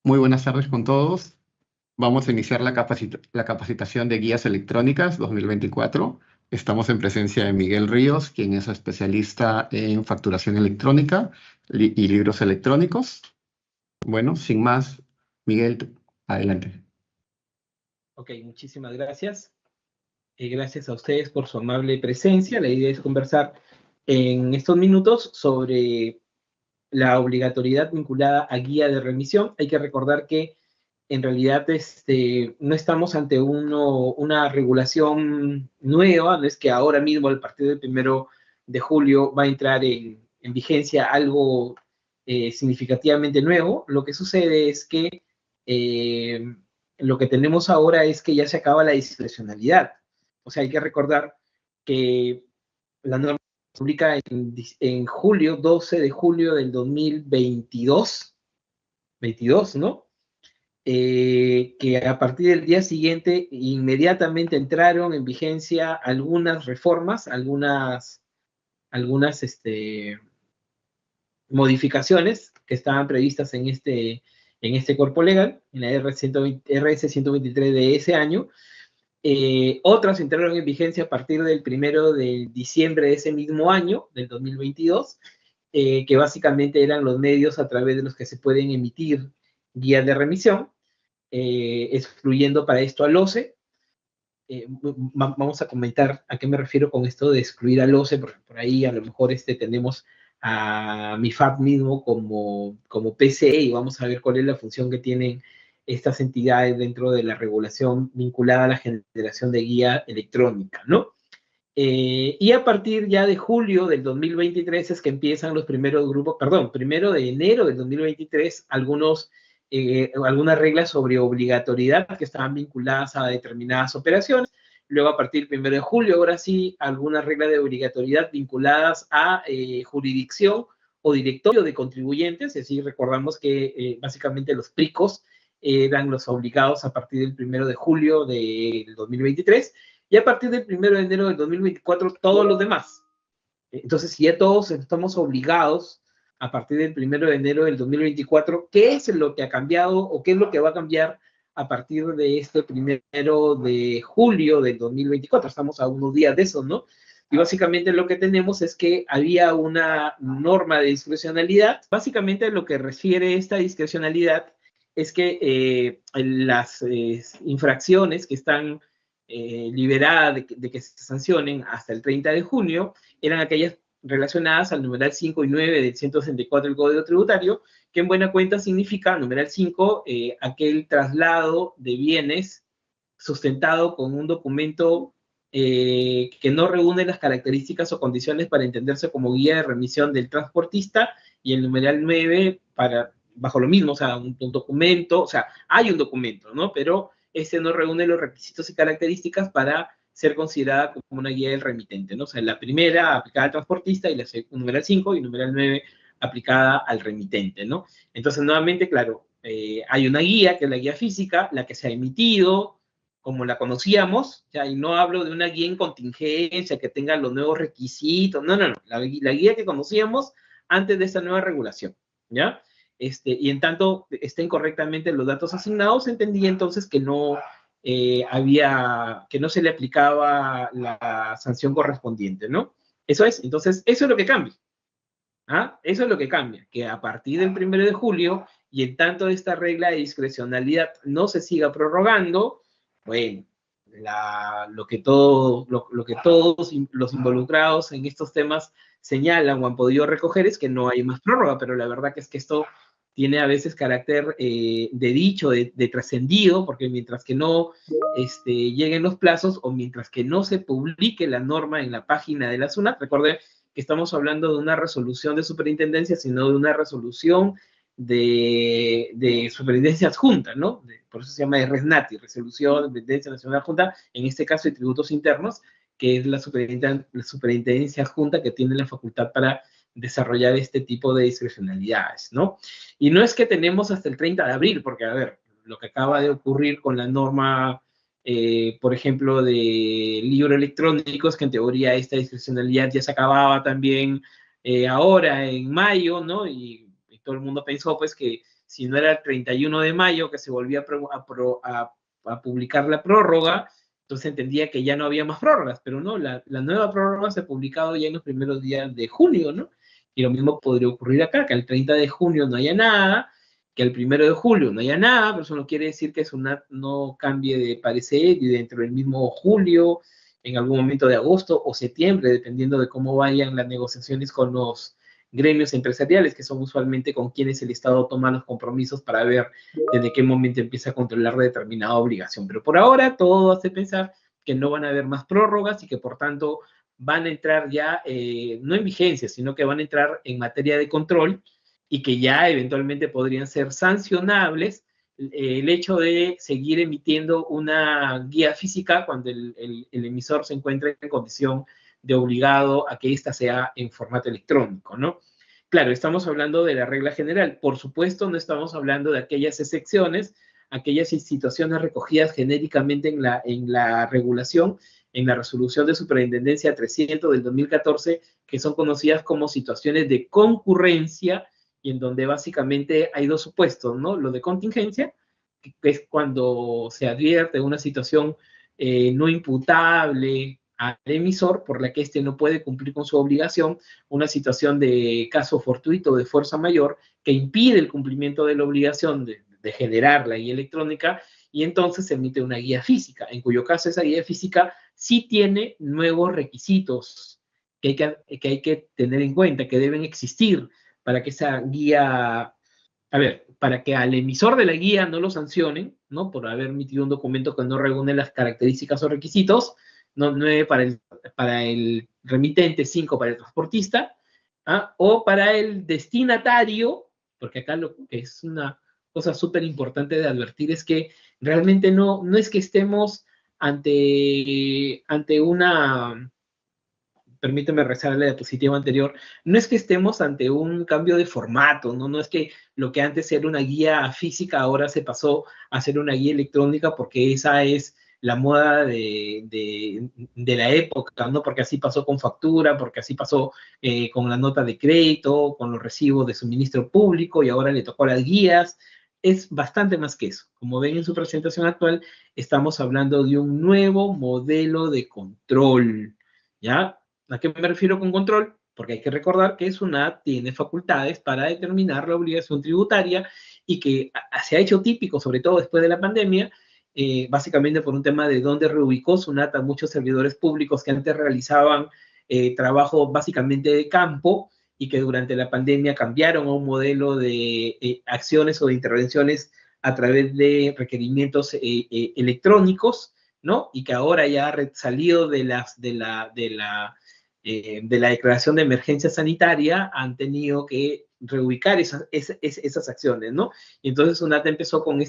Muy buenas tardes con todos. Vamos a iniciar la capacitación de guías electrónicas 2024. Estamos en presencia de Miguel Ríos, quien es especialista en facturación electrónica y libros electrónicos. Bueno, sin más, Miguel, adelante. Ok, muchísimas gracias. Gracias a ustedes por su amable presencia. La idea es conversar en estos minutos sobre la obligatoriedad vinculada a guía de remisión. Hay que recordar que en realidad no estamos ante una regulación nueva, no es que ahora mismo, a partir del 1 de julio, va a entrar en vigencia algo significativamente nuevo. Lo que sucede es que lo que tenemos ahora es que ya se acaba la discrecionalidad. O sea, hay que recordar que la norma se publica en julio, 12 de julio del 2022, 22, ¿no? Que a partir del día siguiente inmediatamente entraron en vigencia algunas reformas, algunas modificaciones que estaban previstas en este cuerpo legal, en la RS 123 de ese año. Otras entraron en vigencia a partir del 1 de diciembre de ese mismo año, del 2022, que básicamente eran los medios a través de los que se pueden emitir guías de remisión, excluyendo para esto al OCE. Vamos a comentar a qué me refiero con esto de excluir al OCE, porque por ahí a lo mejor tenemos a MIFAP mismo como PCE, y vamos a ver cuál es la función que tienen estas entidades dentro de la regulación vinculada a la generación de guía electrónica, ¿no? Y a partir ya de julio del 2023 es que empiezan los primeros grupos, perdón, 1 de enero del 2023, algunas reglas sobre obligatoriedad que estaban vinculadas a determinadas operaciones. Luego, a partir del 1 de julio, ahora sí, algunas reglas de obligatoriedad vinculadas a jurisdicción o directorio de contribuyentes. Es decir, recordamos que básicamente los PRICOS eran los obligados a partir del 1 de julio del 2023. Y a partir del 1 de enero del 2024, todos los demás. Entonces, si ya todos estamos obligados a partir del 1 de enero del 2024, ¿qué es lo que ha cambiado o qué es lo que va a cambiar a partir de este 1 de julio del 2024? Estamos a unos días de eso, ¿no? Y básicamente lo que tenemos es que había una norma de discrecionalidad. Básicamente lo que refiere esta discrecionalidad es que las infracciones que están liberada de que se sancionen hasta el 30 de junio, eran aquellas relacionadas al numeral 5 y 9 del 164 del Código Tributario, que en buena cuenta significa, numeral 5, aquel traslado de bienes sustentado con un documento que no reúne las características o condiciones para entenderse como guía de remisión del transportista, y el numeral 9 bajo lo mismo, o sea, un documento, o sea, hay un documento, ¿no? Pero no reúne los requisitos y características para ser considerada como una guía del remitente, ¿no? O sea, la primera aplicada al transportista, y la numeral 5 y numeral 9 aplicada al remitente, ¿no? Entonces, nuevamente, claro, hay una guía, que es la guía física, la que se ha emitido, como la conocíamos, ya, y no hablo de una guía en contingencia que tenga los nuevos requisitos, no, la guía que conocíamos antes de esta nueva regulación, ¿ya? Y en tanto estén correctamente los datos asignados, entendí entonces que no que no se le aplicaba la sanción correspondiente, ¿no? Eso es, entonces, eso es lo que cambia. ¿Ah? Eso es lo que cambia, que a partir del 1 de julio, y en tanto esta regla de discrecionalidad no se siga prorrogando, bueno, lo que todos los involucrados en estos temas señalan o han podido recoger es que no hay más prórroga, pero la verdad que es que esto tiene a veces carácter de dicho, de trascendido, porque mientras que no lleguen los plazos, o mientras que no se publique la norma en la página de la SUNAT, recuerden que estamos hablando de una resolución de superintendencia, sino de una resolución de superintendencia adjunta, ¿no? Por eso se llama RESNATI, Resolución de Superintendencia Nacional Adjunta, en este caso de tributos internos, que es la superintendencia adjunta que tiene la facultad para desarrollar este tipo de discrecionalidades, ¿no? Y no es que tenemos hasta el 30 de abril, porque, a ver, lo que acaba de ocurrir con la norma, por ejemplo, de libros electrónicos, que en teoría esta discrecionalidad ya se acababa también ahora en mayo, ¿no? Y todo el mundo pensó, pues, que si no era el 31 de mayo que se volvía a publicar la prórroga, entonces entendía que ya no había más prórrogas, pero no, la nueva prórroga se ha publicado ya en los primeros días de junio, ¿no? Y lo mismo podría ocurrir acá, que el 30 de junio no haya nada, que el 1 de julio no haya nada, pero eso no quiere decir que SUNAT no cambie de parecer y dentro del mismo julio, en algún momento de agosto o septiembre, dependiendo de cómo vayan las negociaciones con los gremios empresariales, que son usualmente con quienes el Estado toma los compromisos para ver desde qué momento empieza a controlar determinada obligación. Pero por ahora todo hace pensar que no van a haber más prórrogas y que por tanto van a entrar ya, no en vigencia, sino que van a entrar en materia de control y que ya eventualmente podrían ser sancionables el hecho de seguir emitiendo una guía física cuando el emisor se encuentre en condición de obligado a que ésta sea en formato electrónico, ¿no? Claro, estamos hablando de la regla general. Por supuesto, no estamos hablando de aquellas excepciones, aquellas situaciones recogidas genéricamente en la regulación, en la resolución de superintendencia 300 del 2014, que son conocidas como situaciones de concurrencia y en donde básicamente hay dos supuestos, ¿no? Lo de contingencia, que es cuando se advierte una situación no imputable al emisor por la que éste no puede cumplir con su obligación, una situación de caso fortuito de fuerza mayor que impide el cumplimiento de la obligación de generar la guía electrónica y entonces se emite una guía física, en cuyo caso esa guía física sí tiene nuevos requisitos que hay que tener en cuenta, que deben existir para que esa guía, a ver, para que al emisor de la guía no lo sancionen, ¿no? Por haber emitido un documento que no reúne las características o requisitos, ¿no? 9 para el remitente, 5 para el transportista, ¿ah? O para el destinatario, porque acá lo que es una cosa súper importante de advertir es que realmente no es que estemos ante una, permíteme rezar la diapositiva anterior, no es que estemos ante un cambio de formato, no es que lo que antes era una guía física ahora se pasó a ser una guía electrónica porque esa es la moda de la época, ¿no? Porque así pasó con factura, porque así pasó con la nota de crédito, con los recibos de suministro público y ahora le tocó las guías. Es bastante más que eso. Como ven en su presentación actual, estamos hablando de un nuevo modelo de control, ¿ya? ¿A qué me refiero con control? Porque hay que recordar que SUNAT tiene facultades para determinar la obligación tributaria y que se ha hecho típico, sobre todo después de la pandemia, básicamente por un tema de dónde reubicó SUNAT a muchos servidores públicos que antes realizaban trabajo básicamente de campo y que durante la pandemia cambiaron a un modelo de acciones o de intervenciones a través de requerimientos electrónicos, ¿no? Y que ahora ya ha salido de la declaración de emergencia sanitaria, han tenido que reubicar esas acciones, ¿no? Y entonces UNAT empezó con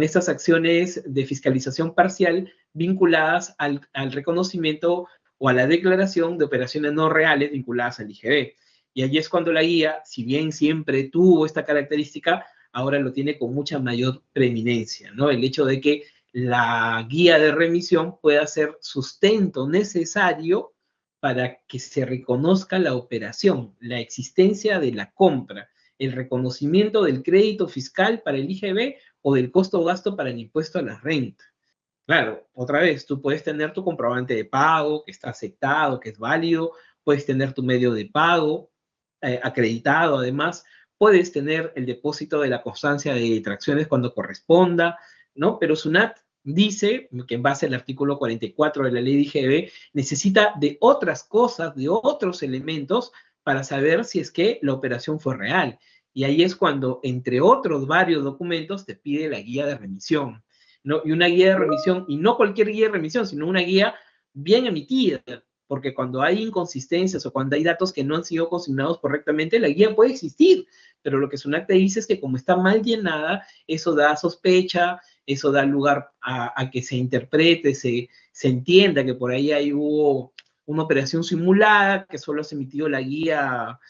estas acciones de fiscalización parcial vinculadas al reconocimiento o a la declaración de operaciones no reales vinculadas al IGB. Y allí es cuando la guía, si bien siempre tuvo esta característica, ahora lo tiene con mucha mayor preeminencia, ¿no? El hecho de que la guía de remisión pueda ser sustento necesario para que se reconozca la operación, la existencia de la compra, el reconocimiento del crédito fiscal para el IGB o del costo o gasto para el impuesto a la renta. Claro, otra vez, tú puedes tener tu comprobante de pago que está aceptado, que es válido, puedes tener tu medio de pago acreditado, además, puedes tener el depósito de la constancia de detracciones cuando corresponda, ¿no? Pero SUNAT dice que en base al artículo 44 de la ley de IGB necesita de otras cosas, de otros elementos para saber si es que la operación fue real. Y ahí es cuando, entre otros varios documentos, te pide la guía de remisión, ¿no? Y una guía de remisión, y no cualquier guía de remisión, sino una guía bien emitida, porque cuando hay inconsistencias o cuando hay datos que no han sido consignados correctamente, la guía puede existir, pero lo que SUNAT te dice es que como está mal llenada, eso da sospecha, eso da lugar a que se interprete, se entienda que por ahí hubo una operación simulada, que solo has emitido la guía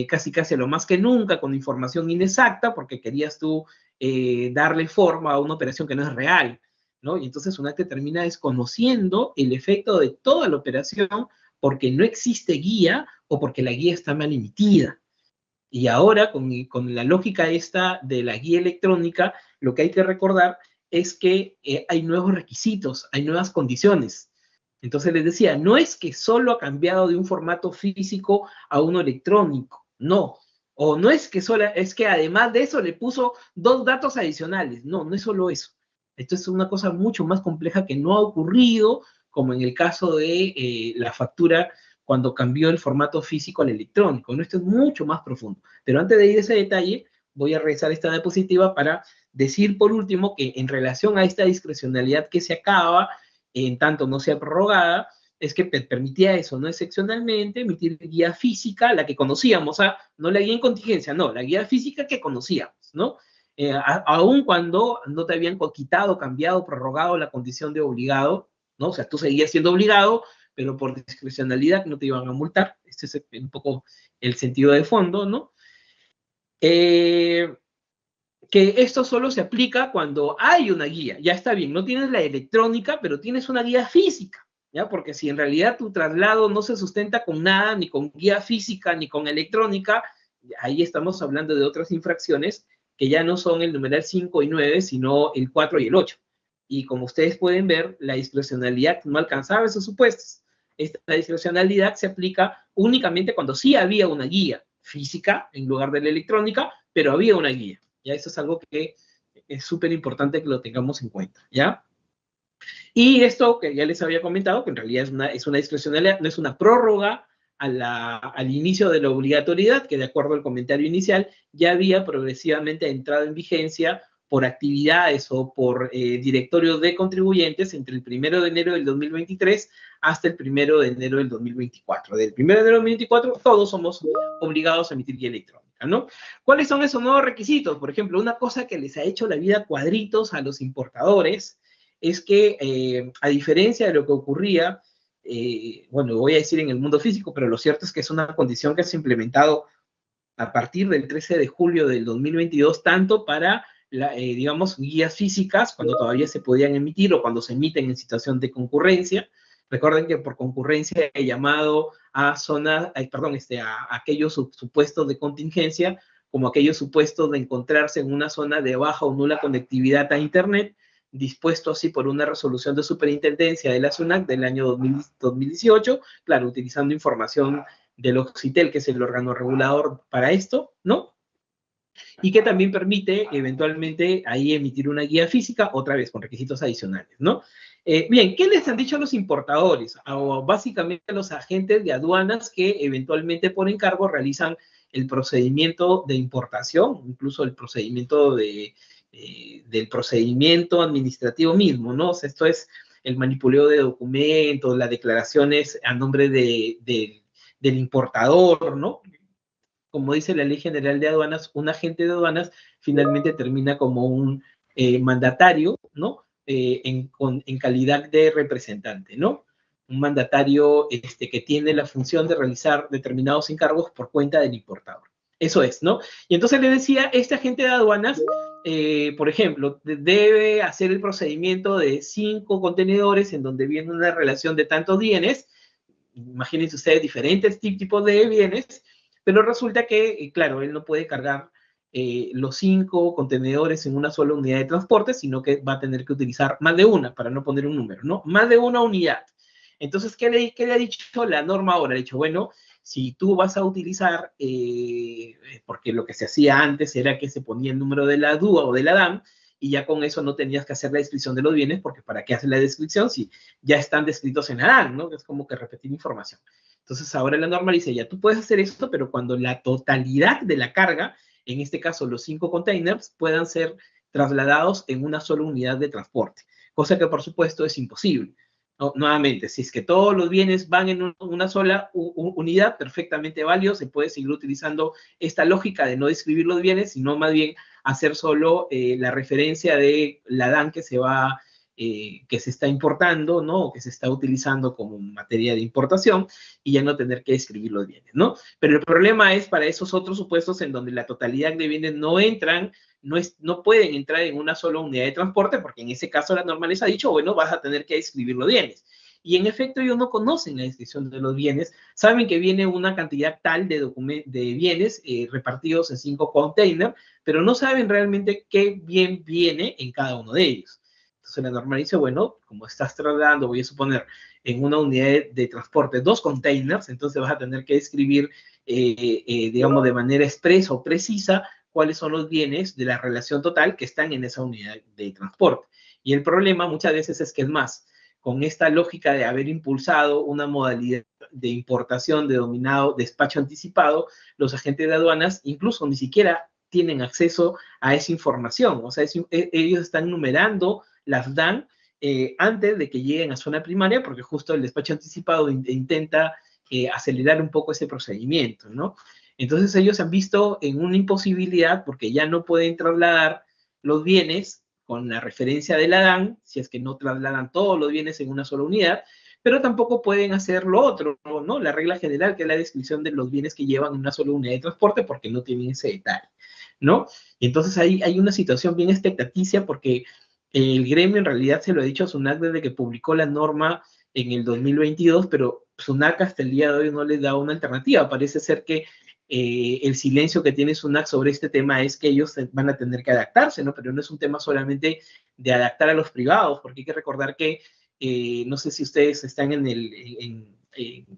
casi a lo más que nunca, con información inexacta, porque querías tú darle forma a una operación que no es real, ¿no? Y entonces SUNAT te termina desconociendo el efecto de toda la operación porque no existe guía o porque la guía está mal emitida. Y ahora, con la lógica esta de la guía electrónica, lo que hay que recordar es que hay nuevos requisitos, hay nuevas condiciones. Entonces les decía, no es que solo ha cambiado de un formato físico a uno electrónico, no. O no es que solo, es que además de eso le puso 2 datos adicionales. No, no es solo eso. Esto es una cosa mucho más compleja que no ha ocurrido, como en el caso de la factura cuando cambió el formato físico al electrónico, ¿no? Esto es mucho más profundo. Pero antes de ir a ese detalle, voy a revisar esta diapositiva para decir por último que en relación a esta discrecionalidad que se acaba, en tanto no sea prorrogada, es que permitía eso, ¿no? Excepcionalmente emitir guía física, la que conocíamos, no la guía en contingencia, no, la guía física que conocíamos, ¿no? Aun cuando no te habían quitado, cambiado, prorrogado la condición de obligado, ¿no? O sea, tú seguías siendo obligado, pero por discrecionalidad no te iban a multar. Este es un poco el sentido de fondo, ¿no? Que esto solo se aplica cuando hay una guía. Ya está bien, no tienes la electrónica, pero tienes una guía física, ¿ya? Porque si en realidad tu traslado no se sustenta con nada, ni con guía física, ni con electrónica, ahí estamos hablando de otras infracciones que ya no son el numeral 5 y 9, sino el 4 y el 8. Y como ustedes pueden ver, la discrecionalidad no alcanzaba esos supuestos. Esta discrecionalidad se aplica únicamente cuando sí había una guía física en lugar de la electrónica, pero había una guía. ¿Ya? Eso es algo que es súper importante que lo tengamos en cuenta, ¿ya? Y esto que ya les había comentado, que en realidad es una discrecionalidad, no es una prórroga al inicio de la obligatoriedad, que de acuerdo al comentario inicial, ya había progresivamente entrado en vigencia por actividades o por directorios de contribuyentes entre el 1 de enero del 2023 hasta el 1 de enero del 2024. Del 1 de enero del 2024 todos somos obligados a emitir guía electrónica, ¿no? ¿Cuáles son esos nuevos requisitos? Por ejemplo, una cosa que les ha hecho la vida cuadritos a los importadores es que, a diferencia de lo que ocurría, bueno, voy a decir en el mundo físico, pero lo cierto es que es una condición que se ha implementado a partir del 13 de julio del 2022, tanto para, digamos, guías físicas, cuando todavía se podían emitir o cuando se emiten en situación de concurrencia. Recuerden que por concurrencia he llamado a zonas, perdón, a aquellos supuestos de contingencia, como aquellos supuestos de encontrarse en una zona de baja o nula conectividad a Internet, dispuesto así por una resolución de superintendencia de la SUNAT del año 2018, claro, utilizando información del Occitel, que es el órgano regulador para esto, ¿no? Y que también permite eventualmente ahí emitir una guía física, otra vez con requisitos adicionales, ¿no? Bien, ¿qué les han dicho los importadores? O básicamente los agentes de aduanas que eventualmente por encargo realizan el procedimiento de importación, incluso el procedimiento del procedimiento administrativo mismo, ¿no? O sea, esto es el manipuleo de documentos, las declaraciones a nombre del importador, ¿no? Como dice la Ley General de Aduanas, un agente de aduanas finalmente termina como un mandatario, ¿no? En calidad de representante, ¿no? Un mandatario que tiene la función de realizar determinados encargos por cuenta del importador. Eso es, ¿no? Y entonces le decía, este agente de aduanas, por ejemplo, debe hacer el procedimiento de 5 contenedores en donde viene una relación de tantos bienes, imagínense ustedes diferentes tipos de bienes, pero resulta que, claro, él no puede cargar los 5 contenedores en una sola unidad de transporte, sino que va a tener que utilizar más de una, para no poner un número, ¿no? Más de una unidad. Entonces, ¿qué le ha dicho la norma ahora? Le ha dicho, bueno, si tú vas a utilizar, porque lo que se hacía antes era que se ponía el número de la DUA o de la DAM, y ya con eso no tenías que hacer la descripción de los bienes, porque ¿para qué hacer la descripción si ya están descritos en la DAM, ¿no? Es como que repetir información. Entonces ahora la norma dice, ya tú puedes hacer esto, pero cuando la totalidad de la carga, en este caso los 5 containers, puedan ser trasladados en una sola unidad de transporte, cosa que por supuesto es imposible. No, nuevamente, si es que todos los bienes van en una sola unidad, perfectamente válido, se puede seguir utilizando esta lógica de no describir los bienes, sino más bien hacer solo la referencia de la DAN que se está importando, ¿no? O que se está utilizando como materia de importación y ya no tener que escribir los bienes, ¿no? Pero el problema es para esos otros supuestos en donde la totalidad de bienes no entran, no pueden entrar en una sola unidad de transporte, porque en ese caso la norma les ha dicho, bueno, vas a tener que escribir los bienes. y en efecto ellos no conocen la descripción de los bienes, saben que viene una cantidad tal de bienes repartidos en 5 containers, pero no saben realmente qué bien viene en cada uno de ellos. Entonces la norma dice, bueno, como estás trasladando, voy a suponer, en una unidad de transporte 2 containers, entonces vas a tener que describir, digamos, de manera expresa o precisa cuáles son los bienes de la relación total que están en esa unidad de transporte. Y el problema muchas veces es que es más, con esta lógica de haber impulsado una modalidad de importación denominado despacho anticipado, los agentes de aduanas incluso ni siquiera tienen acceso a esa información. O sea, ellos están numerando las DAN antes de que lleguen a zona primaria, porque justo el despacho anticipado intenta acelerar un poco ese procedimiento, ¿no? Entonces ellos han visto en una imposibilidad porque ya no pueden trasladar los bienes con la referencia de la DAN, si es que no trasladan todos los bienes en una sola unidad, pero tampoco pueden hacer lo otro, ¿no? La regla general, que es la descripción de los bienes que llevan en una sola unidad de transporte, porque no tienen ese detalle, ¿no? Y entonces hay una situación bien expectaticia porque el gremio en realidad se lo ha dicho a SUNAC desde que publicó la norma en el 2022, pero SUNAC hasta el día de hoy no les da una alternativa. Parece ser que el silencio que tiene SUNAC sobre este tema es que ellos van a tener que adaptarse, ¿no? Pero no es un tema solamente de adaptar a los privados, porque hay que recordar que, no sé si ustedes están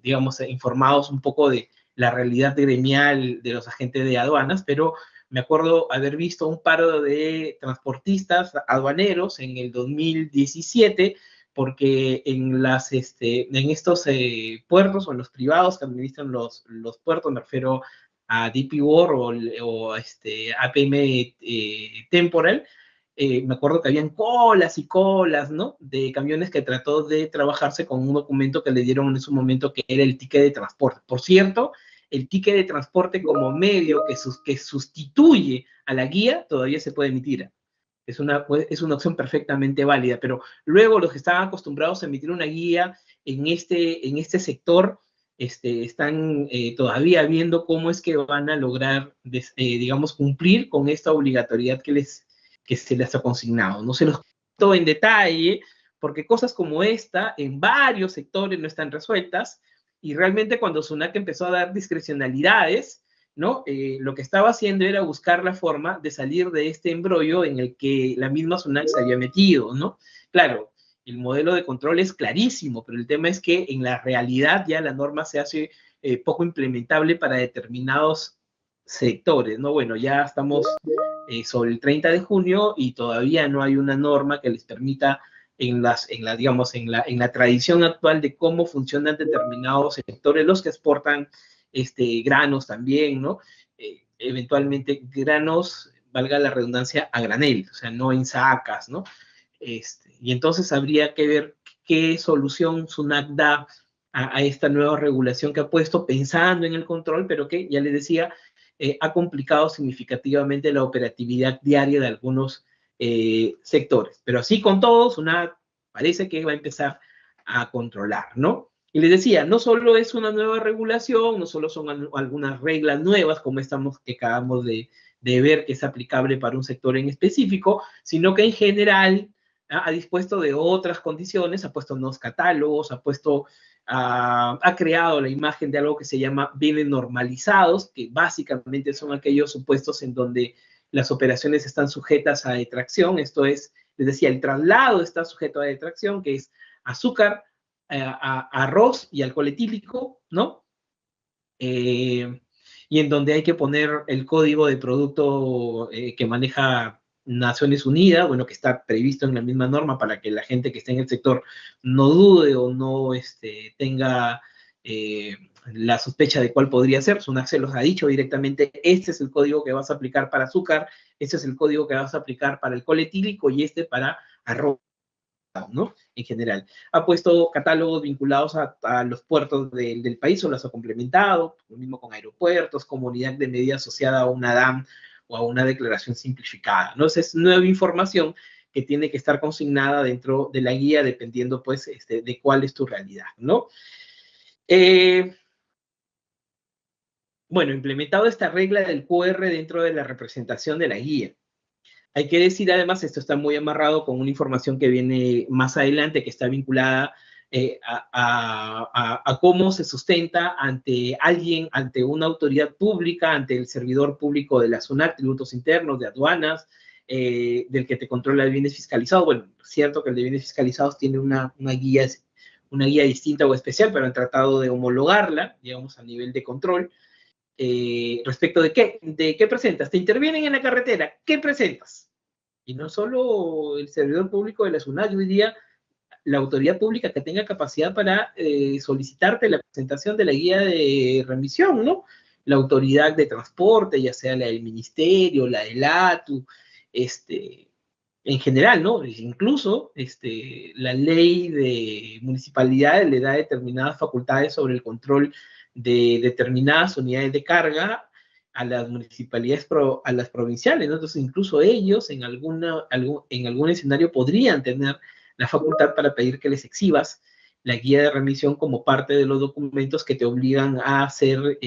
digamos, informados un poco de la realidad gremial de los agentes de aduanas, pero me acuerdo haber visto un paro de transportistas aduaneros en el 2017, porque en estos puertos o en los privados que administran los puertos, me refiero a DP World o APM Temporal, me acuerdo que habían colas y colas, ¿no? De camiones que trató de trabajarse con un documento que le dieron en su momento que era el ticket de transporte. Por cierto, el ticket de transporte como medio que sustituye a la guía todavía se puede emitir. Es una opción perfectamente válida, pero luego los que estaban acostumbrados a emitir una guía en este sector están todavía viendo cómo es que van a lograr, digamos, cumplir con esta obligatoriedad que se les ha consignado. No se los cuento en detalle, porque cosas como esta en varios sectores no están resueltas, y realmente cuando SUNAC empezó a dar discrecionalidades, ¿no? Lo que estaba haciendo era buscar la forma de salir de este embrollo en el que la misma SUNAC se había metido, ¿no? Claro, el modelo de control es clarísimo, pero el tema es que en la realidad ya la norma se hace poco implementable para determinados sectores, ¿no? Bueno, ya estamos sobre el 30 de junio y todavía no hay una norma que les permita digamos, en la tradición actual de cómo funcionan determinados sectores, los que exportan granos también, ¿no? Eventualmente granos, valga la redundancia, a granel, o sea, no en sacas, ¿no? Y entonces habría que ver qué solución SUNAC da a esta nueva regulación que ha puesto pensando en el control, pero que, ya les decía, ha complicado significativamente la operatividad diaria de algunos sectores. Pero así con todos, parece que va a empezar a controlar, ¿no? Y les decía, no solo es una nueva regulación, no solo son algunas reglas nuevas, como que acabamos de ver que es aplicable para un sector en específico, sino que en general ha dispuesto de otras condiciones, ha puesto nuevos catálogos, ha creado la imagen de algo que se llama bienes normalizados, que básicamente son aquellos supuestos en donde las operaciones están sujetas a detracción. Esto es, les decía, el traslado está sujeto a detracción, que es azúcar, arroz y alcohol etílico, ¿no? Y en donde hay que poner el código de producto que maneja Naciones Unidas, bueno, que está previsto en la misma norma para que la gente que esté en el sector no dude o no tenga la sospecha de cuál podría ser. SUNAC se los ha dicho directamente, este es el código que vas a aplicar para azúcar, este es el código que vas a aplicar para alcohol etílico y para arroz, ¿no? En general. Ha puesto catálogos vinculados a los puertos del país o los ha complementado, lo mismo con aeropuertos, como unidad de medida asociada a una DAM o a una declaración simplificada, ¿no? Esa es nueva información que tiene que estar consignada dentro de la guía dependiendo, pues, de cuál es tu realidad, ¿no? Bueno, implementado esta regla del QR dentro de la representación de la guía. Hay que decir, además, esto está muy amarrado con una información que viene más adelante, que está vinculada a cómo se sustenta ante alguien, ante una autoridad pública, ante el servidor público de la SUNAT, tributos internos, de aduanas, del que te controla el bienes fiscalizados. Bueno, es cierto que el de bienes fiscalizados tiene una guía distinta o especial, pero han tratado de homologarla, digamos, a nivel de control. Respecto de qué presentas. Te intervienen en la carretera, ¿qué presentas? Y no solo el servidor público de la SUNAT, yo diría la autoridad pública que tenga capacidad para solicitarte la presentación de la guía de remisión, ¿no? La autoridad de transporte, ya sea la del ministerio, la del ATU, en general, ¿no? Incluso la ley de municipalidades le da determinadas facultades sobre el control de determinadas unidades de carga a las municipalidades, a las provinciales, ¿no? Entonces, incluso ellos en algún escenario podrían tener la facultad para pedir que les exhibas la guía de remisión como parte de los documentos que te obligan a ser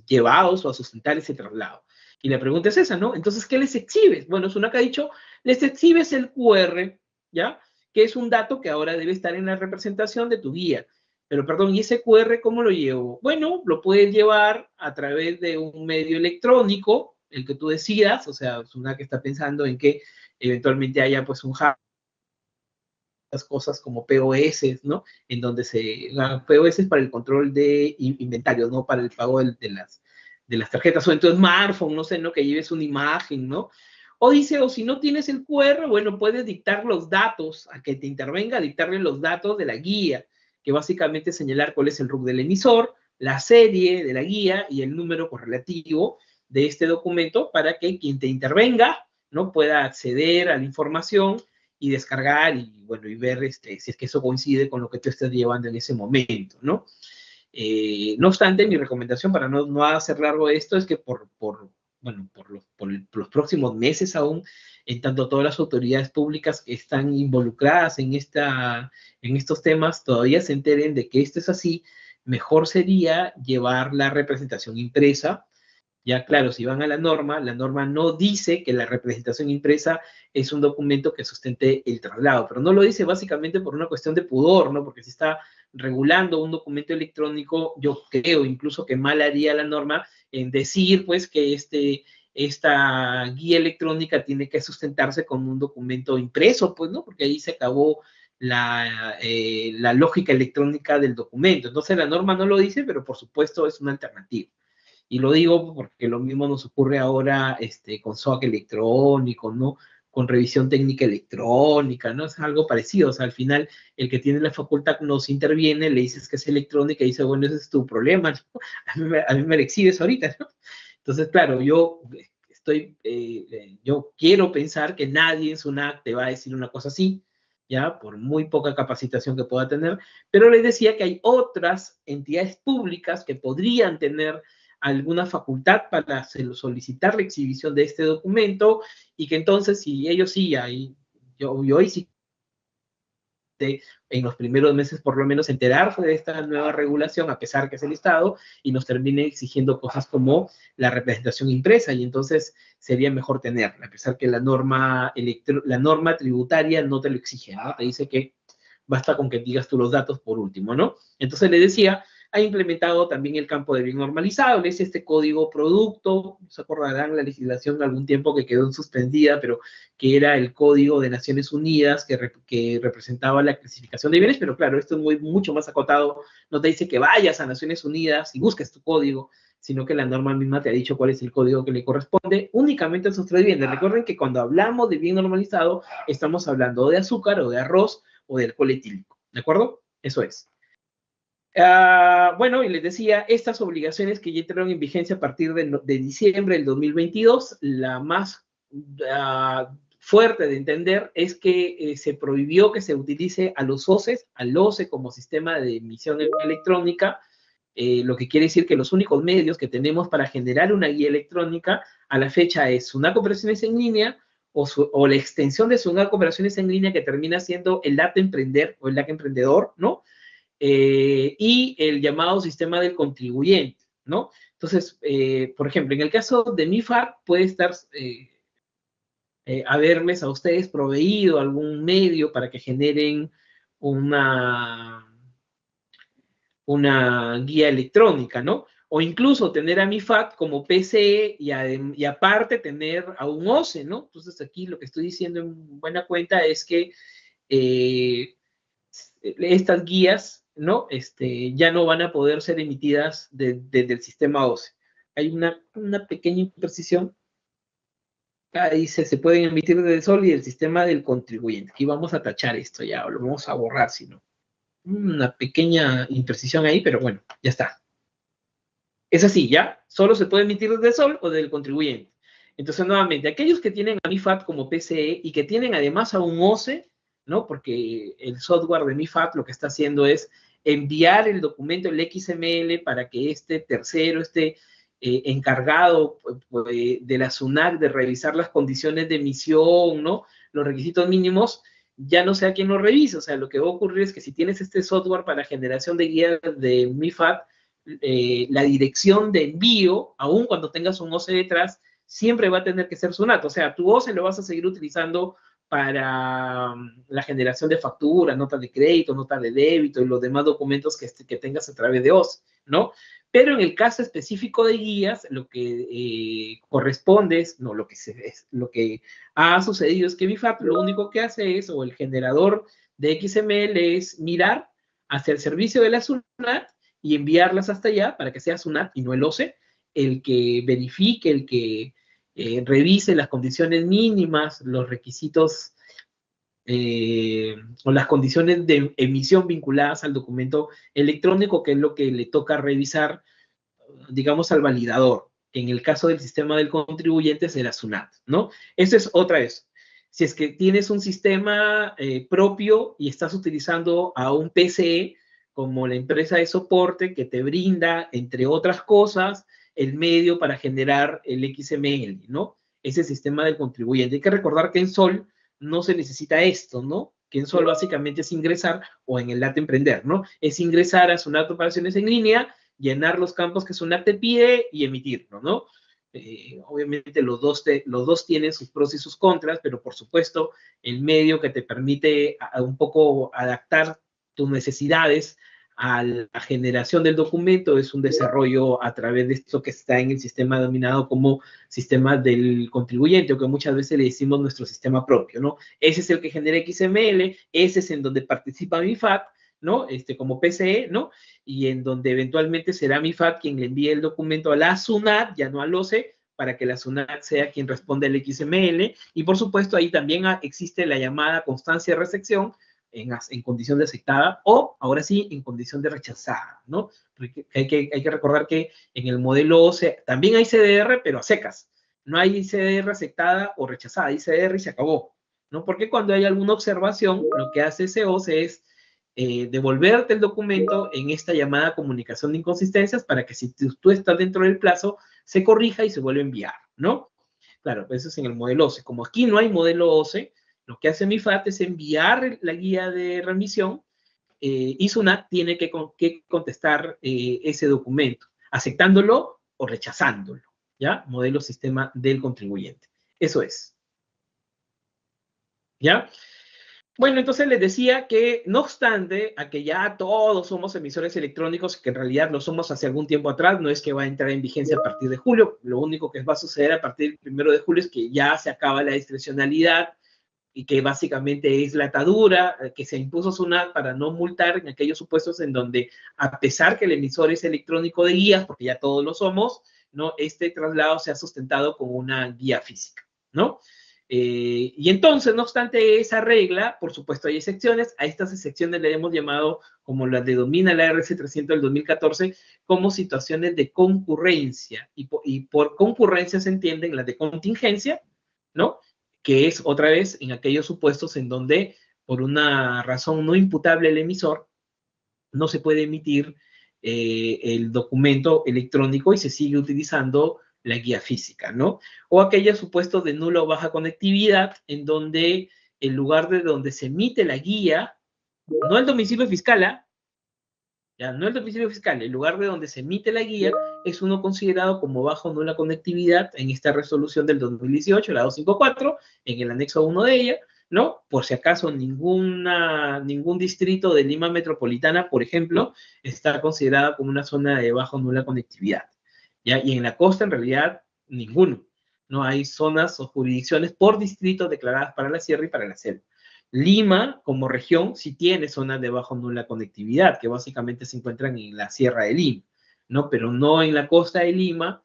llevados o a sustentar ese traslado. Y la pregunta es esa, ¿no? Entonces, ¿qué les exhibes? Bueno, Sunac ha dicho, les exhibes el QR, ¿ya? Que es un dato que ahora debe estar en la representación de tu guía. Pero, perdón, ¿y ese QR cómo lo llevo? Bueno, lo puedes llevar a través de un medio electrónico, el que tú decidas, o sea, Sunac está pensando en que eventualmente haya pues un hub, cosas como POS, ¿no? En donde POS para el control de inventarios, ¿no? Para el pago de las tarjetas, o en tu smartphone, no sé, ¿no? Que lleves una imagen, ¿no? O dice, o si no tienes el QR, bueno, puedes dictar los datos, a que te intervenga, dictarle los datos de la guía, que básicamente es señalar cuál es el RUC del emisor, la serie de la guía y el número correlativo de este documento para que quien te intervenga, ¿no? Pueda acceder a la información y descargar y, bueno, y ver si es que eso coincide con lo que tú estás llevando en ese momento, ¿no? No obstante, mi recomendación para no hacer largo esto es que por los próximos meses aún, en tanto todas las autoridades públicas que están involucradas en estos temas todavía se enteren de que esto es así, mejor sería llevar la representación impresa. Ya, claro, si van a la norma no dice que la representación impresa es un documento que sustente el traslado, pero no lo dice básicamente por una cuestión de pudor, ¿no? Porque si está regulando un documento electrónico, yo creo incluso que mal haría la norma en decir, pues, que esta guía electrónica tiene que sustentarse con un documento impreso, pues, ¿no? Porque ahí se acabó la lógica electrónica del documento. Entonces la norma no lo dice, pero por supuesto es una alternativa. Y lo digo porque lo mismo nos ocurre ahora con SOC electrónico, ¿no? Con revisión técnica electrónica, ¿no? Es algo parecido. O sea, al final, el que tiene la facultad nos interviene, le dices que es electrónica y dice, bueno, ese es tu problema, ¿no? A mí me lo exhibes ahorita, ¿no? Entonces, claro, yo quiero pensar que nadie en SUNAT te va a decir una cosa así, ¿ya? Por muy poca capacitación que pueda tener, pero les decía que hay otras entidades públicas que podrían tener alguna facultad para solicitar la exhibición de este documento y que entonces, si ellos sí, yo hoy sí en los primeros meses por lo menos enterarse de esta nueva regulación, a pesar que es el Estado, y nos termine exigiendo cosas como la representación impresa, y entonces sería mejor tenerla, a pesar que la norma tributaria no te lo exige, ¿no? Te dice que basta con que digas tú los datos por último, ¿no? Entonces le decía, ha implementado también el campo de bien normalizado, es este código producto, se acordarán la legislación de algún tiempo que quedó suspendida, pero que era el código de Naciones Unidas que representaba la clasificación de bienes, pero claro, esto es mucho más acotado, no te dice que vayas a Naciones Unidas y busques tu código, sino que la norma misma te ha dicho cuál es el código que le corresponde únicamente a esos tres bienes. Recuerden que cuando hablamos de bien normalizado, estamos hablando de azúcar o de arroz o de alcohol etílico, ¿de acuerdo? Eso es. Bueno, y les decía, estas obligaciones que ya entraron en vigencia a partir de diciembre del 2022, la más fuerte de entender es que se prohibió que se utilice a los OCEs, al OCE como sistema de emisión electrónica, lo que quiere decir que los únicos medios que tenemos para generar una guía electrónica a la fecha es SUNAC Operaciones en Línea o la extensión de SUNAC Operaciones en Línea que termina siendo el DAT Emprender o el DAC Emprendedor, ¿no? Y el llamado sistema del contribuyente, ¿no? Entonces, por ejemplo, en el caso de MIFAR puede estar haberles a ustedes proveído algún medio para que generen una guía electrónica, ¿no? O incluso tener a mi FAT como PCE y aparte tener a un OCE, ¿no? Entonces aquí lo que estoy diciendo en buena cuenta es que estas guías, ¿no? Ya no van a poder ser emitidas desde el sistema OCE. Hay una pequeña imprecisión. Ahí se pueden emitir desde el sol y el sistema del contribuyente. Aquí vamos a tachar esto ya, o lo vamos a borrar, si no. Una pequeña imprecisión ahí, pero bueno, ya está. Es así, ¿ya? Solo se puede emitir desde el sol o del contribuyente. Entonces, nuevamente, aquellos que tienen a MIFAT como PCE y que tienen además a un OCE, ¿no? Porque el software de MIFAT lo que está haciendo es enviar el documento, el XML, para que este tercero, encargado de la SUNAT de revisar las condiciones de emisión, ¿no? Los requisitos mínimos, ya no sea quien lo revise. O sea, lo que va a ocurrir es que si tienes este software para generación de guías de MIFAT, la dirección de envío, aun cuando tengas un OCE detrás, siempre va a tener que ser SUNAT. O sea, tu OCE lo vas a seguir utilizando para la generación de facturas, notas de crédito, notas de débito y los demás documentos que tengas a través de OCE, ¿no? Pero en el caso específico de guías, lo que corresponde es, no, lo que ha sucedido es que MIFAT lo único que hace es, o el generador de XML es mirar hacia el servicio de la SUNAT y enviarlas hasta allá para que sea SUNAT y no el OCE el que verifique, el que revise las condiciones mínimas, los requisitos o las condiciones de emisión vinculadas al documento electrónico, que es lo que le toca revisar, digamos, al validador. En el caso del sistema del contribuyente será SUNAT, ¿no? Eso es otra vez. Si es que tienes un sistema propio y estás utilizando a un PCE como la empresa de soporte que te brinda, entre otras cosas, el medio para generar el XML, ¿no? Ese sistema del contribuyente. Hay que recordar que en Sol no se necesita esto, ¿no? Que en Sol básicamente es ingresar, o en el LAT Emprender, ¿no? Es ingresar a SUNAT Operaciones en Línea, llenar los campos que SUNAT te pide y emitirlo, ¿no? Obviamente los dos tienen sus pros y sus contras, pero por supuesto el medio que te permite un poco adaptar tus necesidades a la generación del documento es un desarrollo a través de esto que está en el sistema denominado como sistema del contribuyente, o que muchas veces le decimos nuestro sistema propio, ¿no? Ese es el que genera XML, ese es en donde participa MIFAT, ¿no? Como PCE, ¿no? Y en donde eventualmente será MIFAT quien le envíe el documento a la SUNAT, ya no al OCE, para que la SUNAT sea quien responda el XML. Y por supuesto, ahí también existe la llamada constancia de recepción en condición de aceptada, o ahora sí en condición de rechazada, ¿no? Porque hay que recordar que en el modelo OCE también hay CDR, pero a secas. No hay CDR aceptada o rechazada, hay CDR y se acabó, ¿no? Porque cuando hay alguna observación, lo que hace ese OCE es devolverte el documento en esta llamada comunicación de inconsistencias para que si tú estás dentro del plazo, se corrija y se vuelve a enviar, ¿no? Claro, pues eso es en el modelo OCE. Como aquí no hay modelo OCE, lo que hace MIFAT es enviar la guía de remisión y SUNAT tiene que contestar ese documento, aceptándolo o rechazándolo, ¿ya? Modelo sistema del contribuyente. Eso es, ¿ya? Bueno, entonces les decía que no obstante a que ya todos somos emisores electrónicos, que en realidad lo somos hace algún tiempo atrás, no es que va a entrar en vigencia a partir de julio, lo único que va a suceder a partir del 1 de julio es que ya se acaba la discrecionalidad y que básicamente es la atadura que se impuso SUNAT para no multar en aquellos supuestos en donde, a pesar que el emisor es electrónico de guías, porque ya todos lo somos, ¿no? Este traslado se ha sustentado con una guía física, ¿no? Y entonces, no obstante esa regla, por supuesto hay excepciones. A estas excepciones le hemos llamado, como las denomina la RC 300 del 2014, como situaciones de concurrencia. Y por concurrencia se entienden las de contingencia, ¿no? Que es otra vez en aquellos supuestos en donde, por una razón no imputable al emisor, no se puede emitir el documento electrónico y se sigue utilizando la guía física, ¿no? O aquellos supuestos de nula o baja conectividad, en donde el lugar de donde se emite la guía, no el domicilio fiscal, ¿eh? Ya, no el domicilio fiscal, el lugar de donde se emite la guía es uno considerado como bajo o nula conectividad en esta resolución del 2018, la 254, en el anexo 1 de ella, ¿no? Por si acaso ningún distrito de Lima Metropolitana, por ejemplo, está considerada como una zona de baja o nula conectividad, ¿ya? Y en la costa, en realidad, ninguno. No hay zonas o jurisdicciones por distrito declaradas para la sierra y para la selva. Lima, como región, sí tiene zonas de baja o nula conectividad, que básicamente se encuentran en la Sierra de Lima, ¿no? Pero no en la costa de Lima,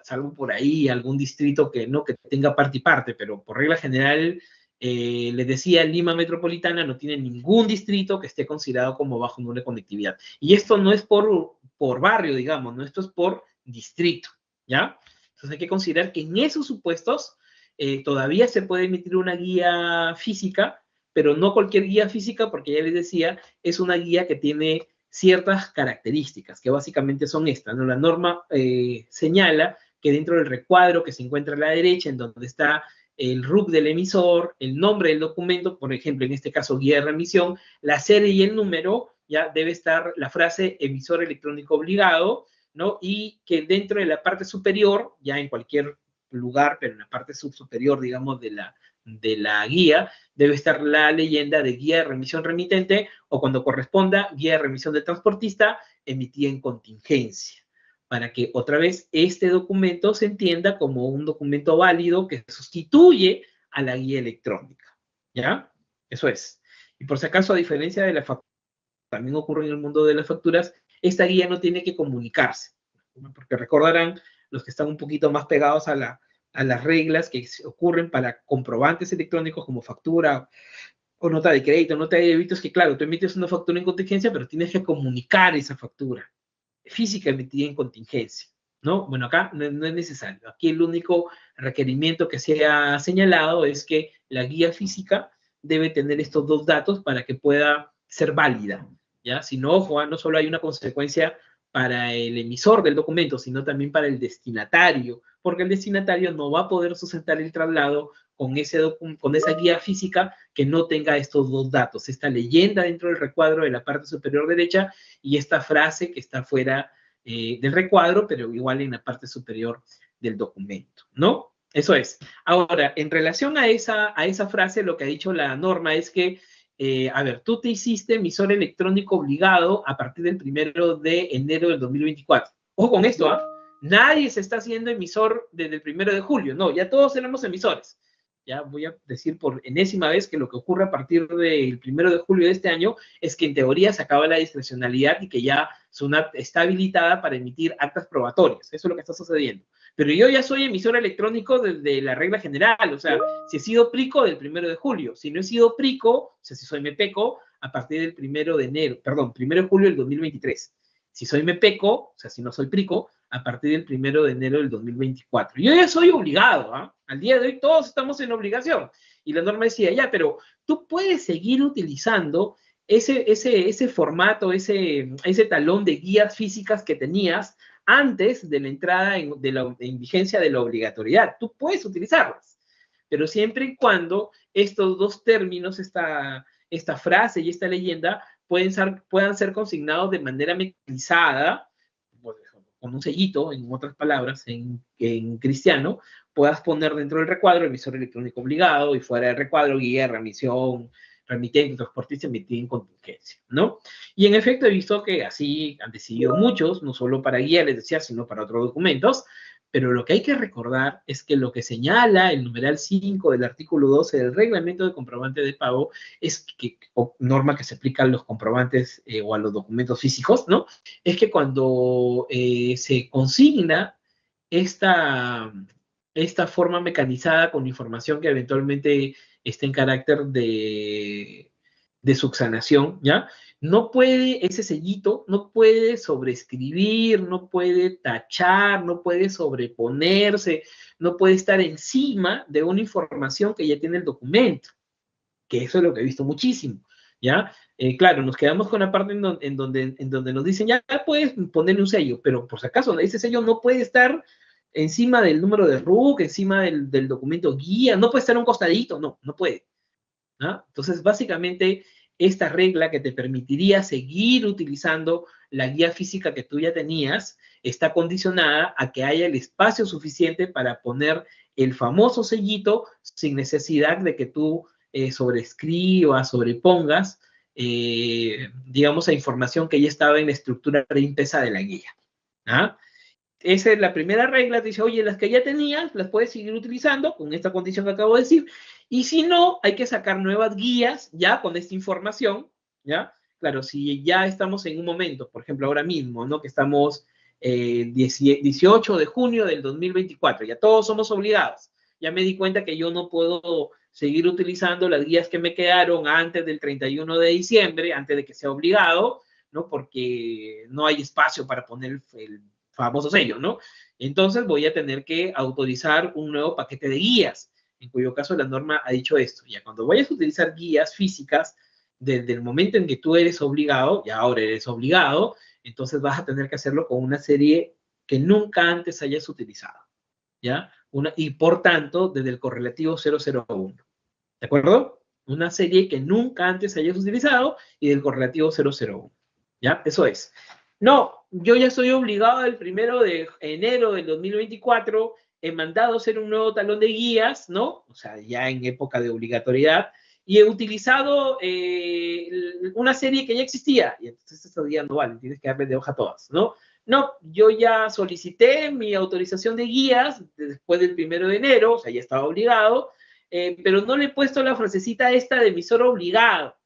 salvo por ahí algún distrito que no que tenga parte y parte, pero por regla general, les decía, Lima Metropolitana no tiene ningún distrito que esté considerado como bajo nula de conectividad. Y esto no es por barrio, digamos, ¿no? Esto es por distrito, ¿ya? Entonces hay que considerar que en esos supuestos todavía se puede emitir una guía física, pero no cualquier guía física, porque ya les decía, es una guía que tiene ciertas características, que básicamente son estas, ¿no? La norma señala que dentro del recuadro que se encuentra a la derecha, en donde está el RUC del emisor, el nombre del documento, por ejemplo, en este caso guía de remisión, la serie y el número, ya debe estar la frase emisor electrónico obligado, ¿no? Y que dentro de la parte superior, ya en cualquier lugar, pero en la parte superior, digamos, de la guía, debe estar la leyenda de guía de remisión remitente o cuando corresponda, guía de remisión del transportista emitida en contingencia, para que otra vez este documento se entienda como un documento válido que sustituye a la guía electrónica, ¿ya? Eso es. Y por si acaso, a diferencia de la factura, también ocurre en el mundo de las facturas, esta guía no tiene que comunicarse, porque recordarán los que están un poquito más pegados a las reglas que ocurren para comprobantes electrónicos como factura o nota de crédito, nota de débito, es que claro, tú emites una factura en contingencia, pero tienes que comunicar esa factura física emitida en contingencia, ¿no? Bueno, acá no es necesario. Aquí el único requerimiento que se ha señalado es que la guía física debe tener estos dos datos para que pueda ser válida, ¿ya? Si no, ojo, no solo hay una consecuencia para el emisor del documento, sino también para el destinatario, porque el destinatario no va a poder sustentar el traslado con esa guía física que no tenga estos dos datos, esta leyenda dentro del recuadro de la parte superior derecha y esta frase que está fuera del recuadro, pero igual en la parte superior del documento, ¿no? Eso es. Ahora, en relación a esa frase, lo que ha dicho la norma es que, a ver, tú te hiciste emisor electrónico obligado a partir del 1 de enero del 2024. Ojo con esto, ¿ah? Nadie se está haciendo emisor desde el 1 de julio, no, ya todos tenemos emisores. Ya voy a decir por enésima vez que lo que ocurre a partir del 1 de julio de este año es que en teoría se acaba la discrecionalidad y que ya SUNAT está habilitada para emitir actas probatorias. Eso es lo que está sucediendo. Pero yo ya soy emisor electrónico desde la regla general, o sea, si he sido PRICO del 1 de julio, si no he sido PRICO, o sea, si soy MEPECO, a partir del 1 de julio del 2023. Si soy MEPECO, o sea, si no soy PRICO, a partir del 1 de enero del 2024. Yo ya soy obligado, ¿eh? Al día de hoy todos estamos en obligación. Y la norma decía, ya, pero tú puedes seguir utilizando ese formato, ese talón de guías físicas que tenías antes de la entrada en vigencia de la obligatoriedad. Tú puedes utilizarlas, pero siempre y cuando estos dos términos, esta frase y esta leyenda, puedan ser consignados de manera mecanizada, con un sellito, en otras palabras, en cristiano, puedas poner dentro del recuadro emisor electrónico obligado y fuera del recuadro guía, remisión, remitente, transportista emitida en contingencia, ¿no? Y en efecto he visto que así han decidido muchos, no solo para guía, les decía, sino para otros documentos, pero lo que hay que recordar es que lo que señala el numeral 5 del artículo 12 del reglamento de comprobante de pago es que, o norma que se aplica a los comprobantes o a los documentos físicos, ¿no? Es que cuando se consigna esta forma mecanizada con información que eventualmente está en carácter de subsanación, ¿ya? No puede, ese sellito, no puede sobreescribir, no puede tachar, no puede sobreponerse, no puede estar encima de una información que ya tiene el documento, que eso es lo que he visto muchísimo, ¿ya? Claro, nos quedamos con la parte en donde nos dicen, ya puedes ponerle un sello, pero por si acaso, ese sello no puede estar encima del número de RUC, encima del documento guía, no puede estar a un costadito, no puede, ¿no? Entonces, básicamente, esta regla que te permitiría seguir utilizando la guía física que tú ya tenías está condicionada a que haya el espacio suficiente para poner el famoso sellito sin necesidad de que tú sobreescribas, sobrepongas, digamos, a información que ya estaba en la estructura preimpresa de la guía. ¿Ah? Esa es la primera regla, dice, oye, las que ya tenías, las puedes seguir utilizando con esta condición que acabo de decir, y si no, hay que sacar nuevas guías ya con esta información, ¿ya? Claro, si ya estamos en un momento, por ejemplo, ahora mismo, ¿no? Que estamos 18 de junio del 2024, ya todos somos obligados. Ya me di cuenta que yo no puedo seguir utilizando las guías que me quedaron antes del 31 de diciembre, antes de que sea obligado, ¿no? Porque no hay espacio para poner el famoso sello, ¿no? Entonces voy a tener que autorizar un nuevo paquete de guías, en cuyo caso la norma ha dicho esto. Ya cuando vayas a utilizar guías físicas, desde el momento en que tú eres obligado, ya ahora eres obligado, entonces vas a tener que hacerlo con una serie que nunca antes hayas utilizado, ¿ya? Y por tanto, desde el correlativo 001, ¿de acuerdo? Una serie que nunca antes hayas utilizado y del correlativo 001, ¿ya? Eso es. No, yo ya estoy obligado el 1 de enero del 2024, he mandado hacer un nuevo talón de guías, ¿no? O sea, ya en época de obligatoriedad, y he utilizado una serie que ya existía, y entonces esta guía no vale, tienes que darle de hoja a todas, ¿no? No, yo ya solicité mi autorización de guías después del 1 de enero, o sea, ya estaba obligado, pero no le he puesto la frasecita esta de emisor obligado.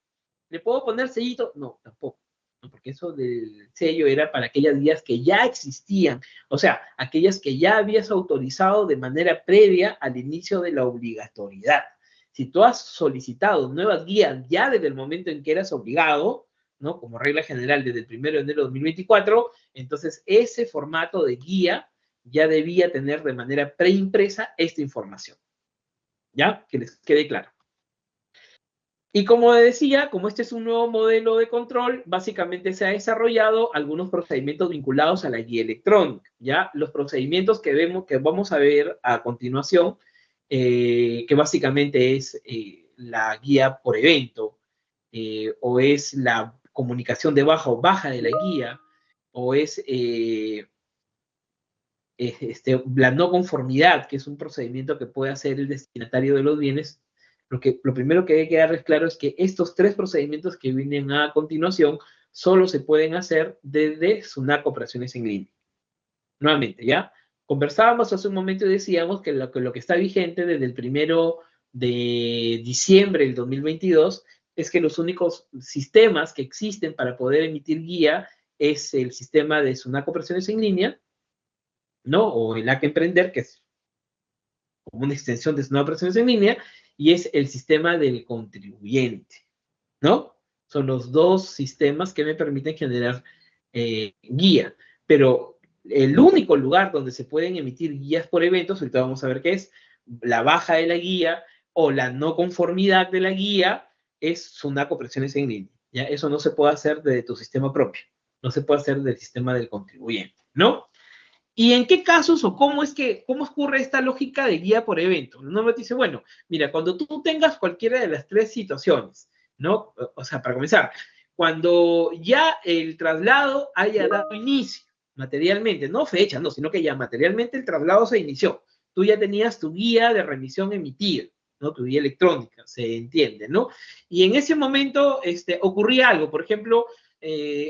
¿Le puedo poner sellito? No, tampoco. ¿No? Porque eso del sello era para aquellas guías que ya existían, o sea, aquellas que ya habías autorizado de manera previa al inicio de la obligatoriedad. Si tú has solicitado nuevas guías ya desde el momento en que eras obligado, ¿no? Como regla general desde el 1 de enero de 2024, entonces ese formato de guía ya debía tener de manera preimpresa esta información. ¿Ya? Que les quede claro. Y como decía, como este es un nuevo modelo de control, básicamente se ha desarrollado algunos procedimientos vinculados a la guía electrónica, ¿ya? Los procedimientos que vamos a ver a continuación, que básicamente es la guía por evento, o es la comunicación de baja o baja de la guía, o es la no conformidad, que es un procedimiento que puede hacer el destinatario de los bienes. Lo primero que debe quedar claro es que estos tres procedimientos que vienen a continuación solo se pueden hacer desde SUNAC Operaciones en Línea. Nuevamente, ¿ya? Conversábamos hace un momento y decíamos que lo que está vigente desde el 1 de diciembre del 2022 es que los únicos sistemas que existen para poder emitir guía es el sistema de SUNAC Operaciones en Línea, ¿no? O el ACA Emprender, que es como una extensión de SUNAC Operaciones en Línea, y es el sistema del contribuyente, ¿no? Son los dos sistemas que me permiten generar guía, pero el único lugar donde se pueden emitir guías por eventos, ahorita vamos a ver qué es, la baja de la guía o la no conformidad de la guía, es SUNAC Operaciones en Línea, ¿ya? Eso no se puede hacer desde tu sistema propio, no se puede hacer del sistema del contribuyente, ¿no? ¿Y en qué casos o cómo ocurre esta lógica de guía por evento? No me dice, bueno, mira, cuando tú tengas cualquiera de las tres situaciones, ¿no? O sea, para comenzar, cuando ya el traslado haya dado inicio materialmente, no fecha, no, sino que ya materialmente el traslado se inició. Tú ya tenías tu guía de remisión emitida, ¿no? Tu guía electrónica, se entiende, ¿no? Y en ese momento ocurría algo, por ejemplo,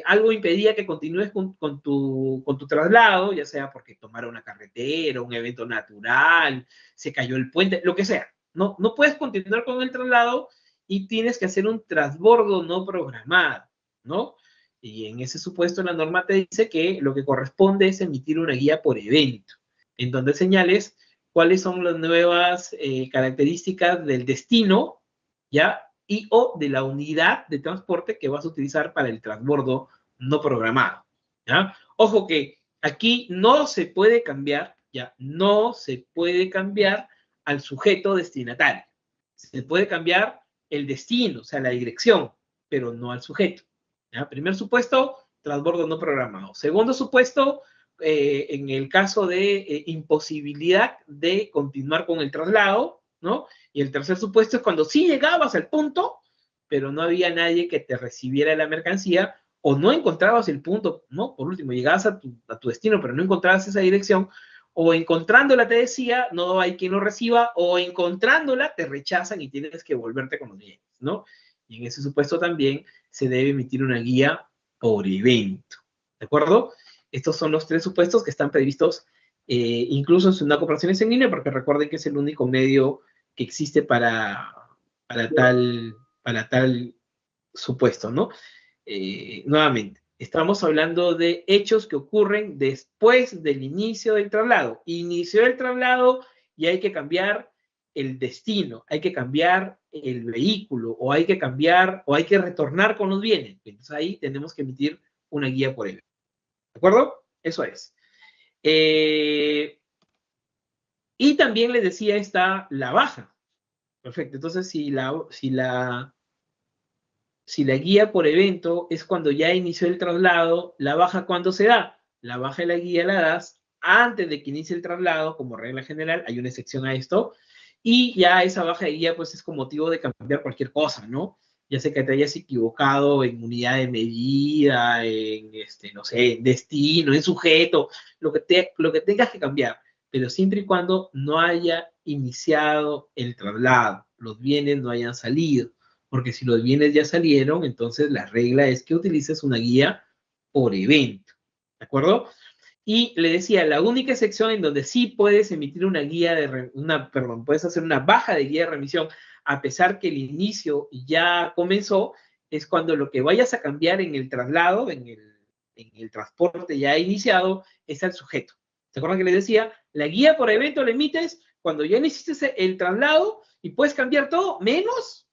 algo impedía que continúes con tu traslado, ya sea porque tomara una carretera, un evento natural, se cayó el puente, lo que sea. No, no puedes continuar con el traslado y tienes que hacer un transbordo no programado, ¿no? Y en ese supuesto la norma te dice que lo que corresponde es emitir una guía por evento, en donde señales cuáles son las nuevas características del destino, ¿ya? Y o de la unidad de transporte que vas a utilizar para el transbordo no programado, ¿ya? Ojo que aquí no se puede cambiar, ¿ya? No se puede cambiar al sujeto destinatario. Se puede cambiar el destino, o sea, la dirección, pero no al sujeto, ¿ya? Primer supuesto, transbordo no programado. Segundo supuesto, en el caso de imposibilidad de continuar con el traslado, ¿no? Y el tercer supuesto es cuando sí llegabas al punto, pero no había nadie que te recibiera la mercancía o no encontrabas el punto, ¿no? Por último, llegabas a tu destino, pero no encontrabas esa dirección, O encontrándola, te decía, no hay quien lo reciba, o encontrándola, te rechazan y tienes que volverte con los bienes, ¿no? Y en ese supuesto también se debe emitir una guía por evento, ¿de acuerdo? Estos son los tres supuestos que están previstos incluso en Sunaco Operaciones en Línea, porque recuerden que es el único medio que existe para tal supuesto, ¿no? Nuevamente, estamos hablando de hechos que ocurren después del inicio del traslado. Inició el traslado y hay que cambiar el destino, hay que cambiar el vehículo, o hay que cambiar, o hay que retornar con los bienes. Entonces ahí tenemos que emitir una guía por evento. ¿De acuerdo? Eso es. Y también les decía, está la baja. Perfecto. Entonces, si la guía por evento es cuando ya inició el traslado, la baja, ¿cuándo se da? La baja de la guía la das antes de que inicie el traslado, como regla general, hay una excepción a esto, y ya esa baja de guía pues es con motivo de cambiar cualquier cosa, ¿no? Ya sea que te hayas equivocado en unidad de medida, en, no sé, en destino, en sujeto, lo que tengas que cambiar, pero siempre y cuando no haya iniciado el traslado, los bienes no hayan salido, porque si los bienes ya salieron, entonces la regla es que utilices una guía por evento, ¿de acuerdo? Y le decía, la única excepción en donde sí puedes emitir una guía puedes hacer una baja de guía de remisión a pesar que el inicio ya comenzó, es cuando lo que vayas a cambiar en el traslado, en el transporte ya iniciado, es al sujeto. ¿Se acuerdan que les decía? La guía por evento la emites cuando ya iniciaste el traslado y puedes cambiar todo menos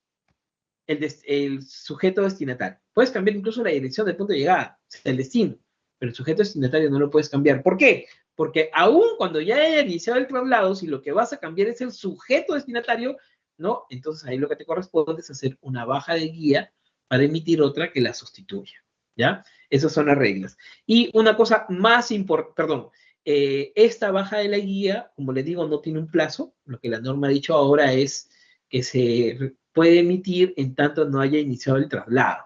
el sujeto destinatario. Puedes cambiar incluso la dirección del punto de llegada, el destino, pero el sujeto destinatario no lo puedes cambiar. ¿Por qué? Porque aún cuando ya haya iniciado el traslado, si lo que vas a cambiar es el sujeto destinatario, ¿no? Entonces ahí lo que te corresponde es hacer una baja de guía para emitir otra que la sustituya, ¿ya? Esas son las reglas. Y una cosa más importante, perdón, esta baja de la guía, como les digo, no tiene un plazo. Lo que la norma ha dicho ahora es que se puede emitir en tanto no haya iniciado el traslado.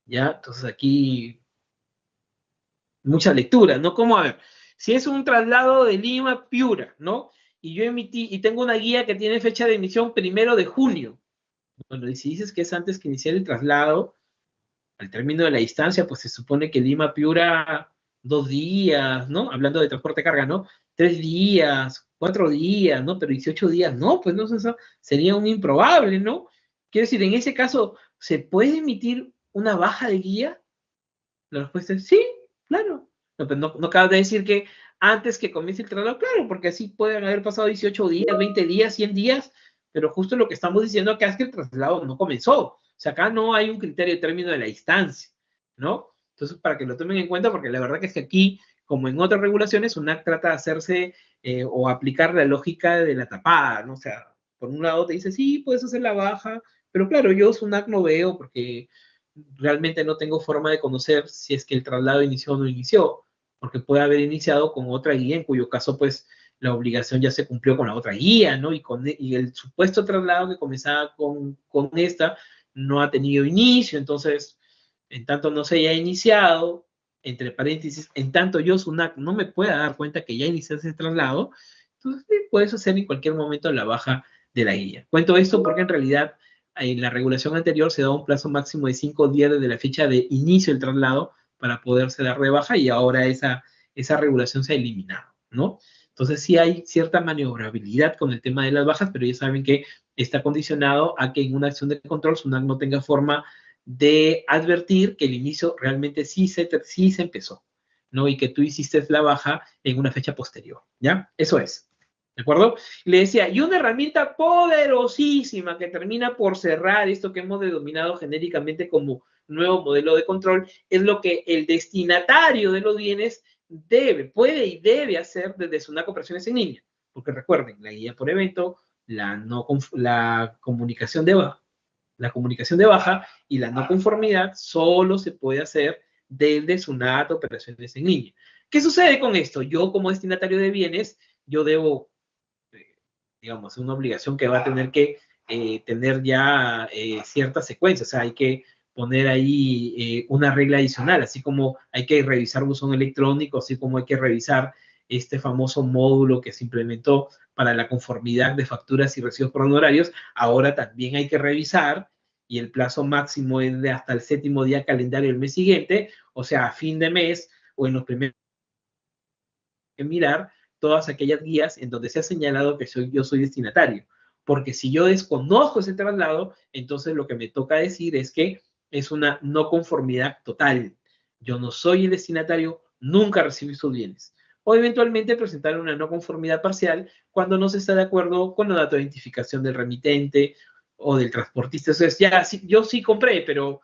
¿Ya? Entonces aquí mucha lectura, ¿no? Como, a ver, si es un traslado de Lima a Piura, ¿no? Y yo emití, y tengo una guía que tiene fecha de emisión 1 de junio. Bueno, y si dices que es antes que iniciar el traslado, al término de la distancia, pues se supone que Lima a Piura 2 días, ¿no? Hablando de transporte de carga, ¿no? 3 días, 4 días, ¿no? Pero 18 días, no, pues no, eso sería un improbable, ¿no? Quiero decir, en ese caso, ¿se puede emitir una baja de guía? La respuesta es sí, claro. No, pues no acabas de decir que antes que comience el traslado, claro, porque así pueden haber pasado 18 días, 20 días, 100 días, pero justo lo que estamos diciendo acá es que el traslado no comenzó. O sea, acá no hay un criterio de término de la distancia, ¿no? Entonces, para que lo tomen en cuenta, porque la verdad que es que aquí, como en otras regulaciones, UNAC trata de hacerse o aplicar la lógica de la tapada, ¿no? O sea, por un lado te dice, sí, puedes hacer la baja, pero claro, yo UNAC no veo porque realmente no tengo forma de conocer si es que el traslado inició o no inició, porque puede haber iniciado con otra guía, en cuyo caso, pues, la obligación ya se cumplió con la otra guía, ¿no? Y el supuesto traslado que comenzaba con esta no ha tenido inicio, entonces, en tanto no se haya iniciado, entre paréntesis, en tanto yo, SUNAC, no me pueda dar cuenta que ya inició ese traslado, entonces puedes hacer en cualquier momento la baja de la guía. Cuento esto porque en realidad en la regulación anterior se da un plazo máximo de 5 días desde la fecha de inicio del traslado para poderse dar de baja y ahora esa regulación se ha eliminado, ¿no? Entonces sí hay cierta maniobrabilidad con el tema de las bajas, pero ya saben que está condicionado a que en una acción de control SUNAC no tenga forma de advertir que el inicio realmente sí se empezó, ¿no? Y que tú hiciste la baja en una fecha posterior, ¿ya? Eso es. ¿De acuerdo? Le decía, y una herramienta poderosísima que termina por cerrar esto que hemos denominado genéricamente como nuevo modelo de control, es lo que el destinatario de los bienes puede y debe hacer desde SUNAC Operaciones en Línea. Porque recuerden, la guía por evento, la comunicación de baja y la no conformidad solo se puede hacer desde SUNAT Operaciones en Línea. ¿Qué sucede con esto? Yo como destinatario de bienes, yo debo digamos, una obligación que va a tener que tener ya cierta secuencia, o sea, hay que poner ahí una regla adicional, así como hay que revisar buzón electrónico, así como hay que revisar este famoso módulo que se implementó para la conformidad de facturas y recibos por honorarios, ahora también hay que revisar, y el plazo máximo es de hasta el 7º día calendario del mes siguiente, o sea, a fin de mes o en los primeros que mirar todas aquellas guías en donde se ha señalado que yo soy destinatario. Porque si yo desconozco ese traslado, entonces lo que me toca decir es que es una no conformidad total. Yo no soy el destinatario, nunca recibí sus bienes. O eventualmente presentar una no conformidad parcial cuando no se está de acuerdo con los datos de identificación del remitente o del transportista. Entonces, ya, sí, yo sí compré, pero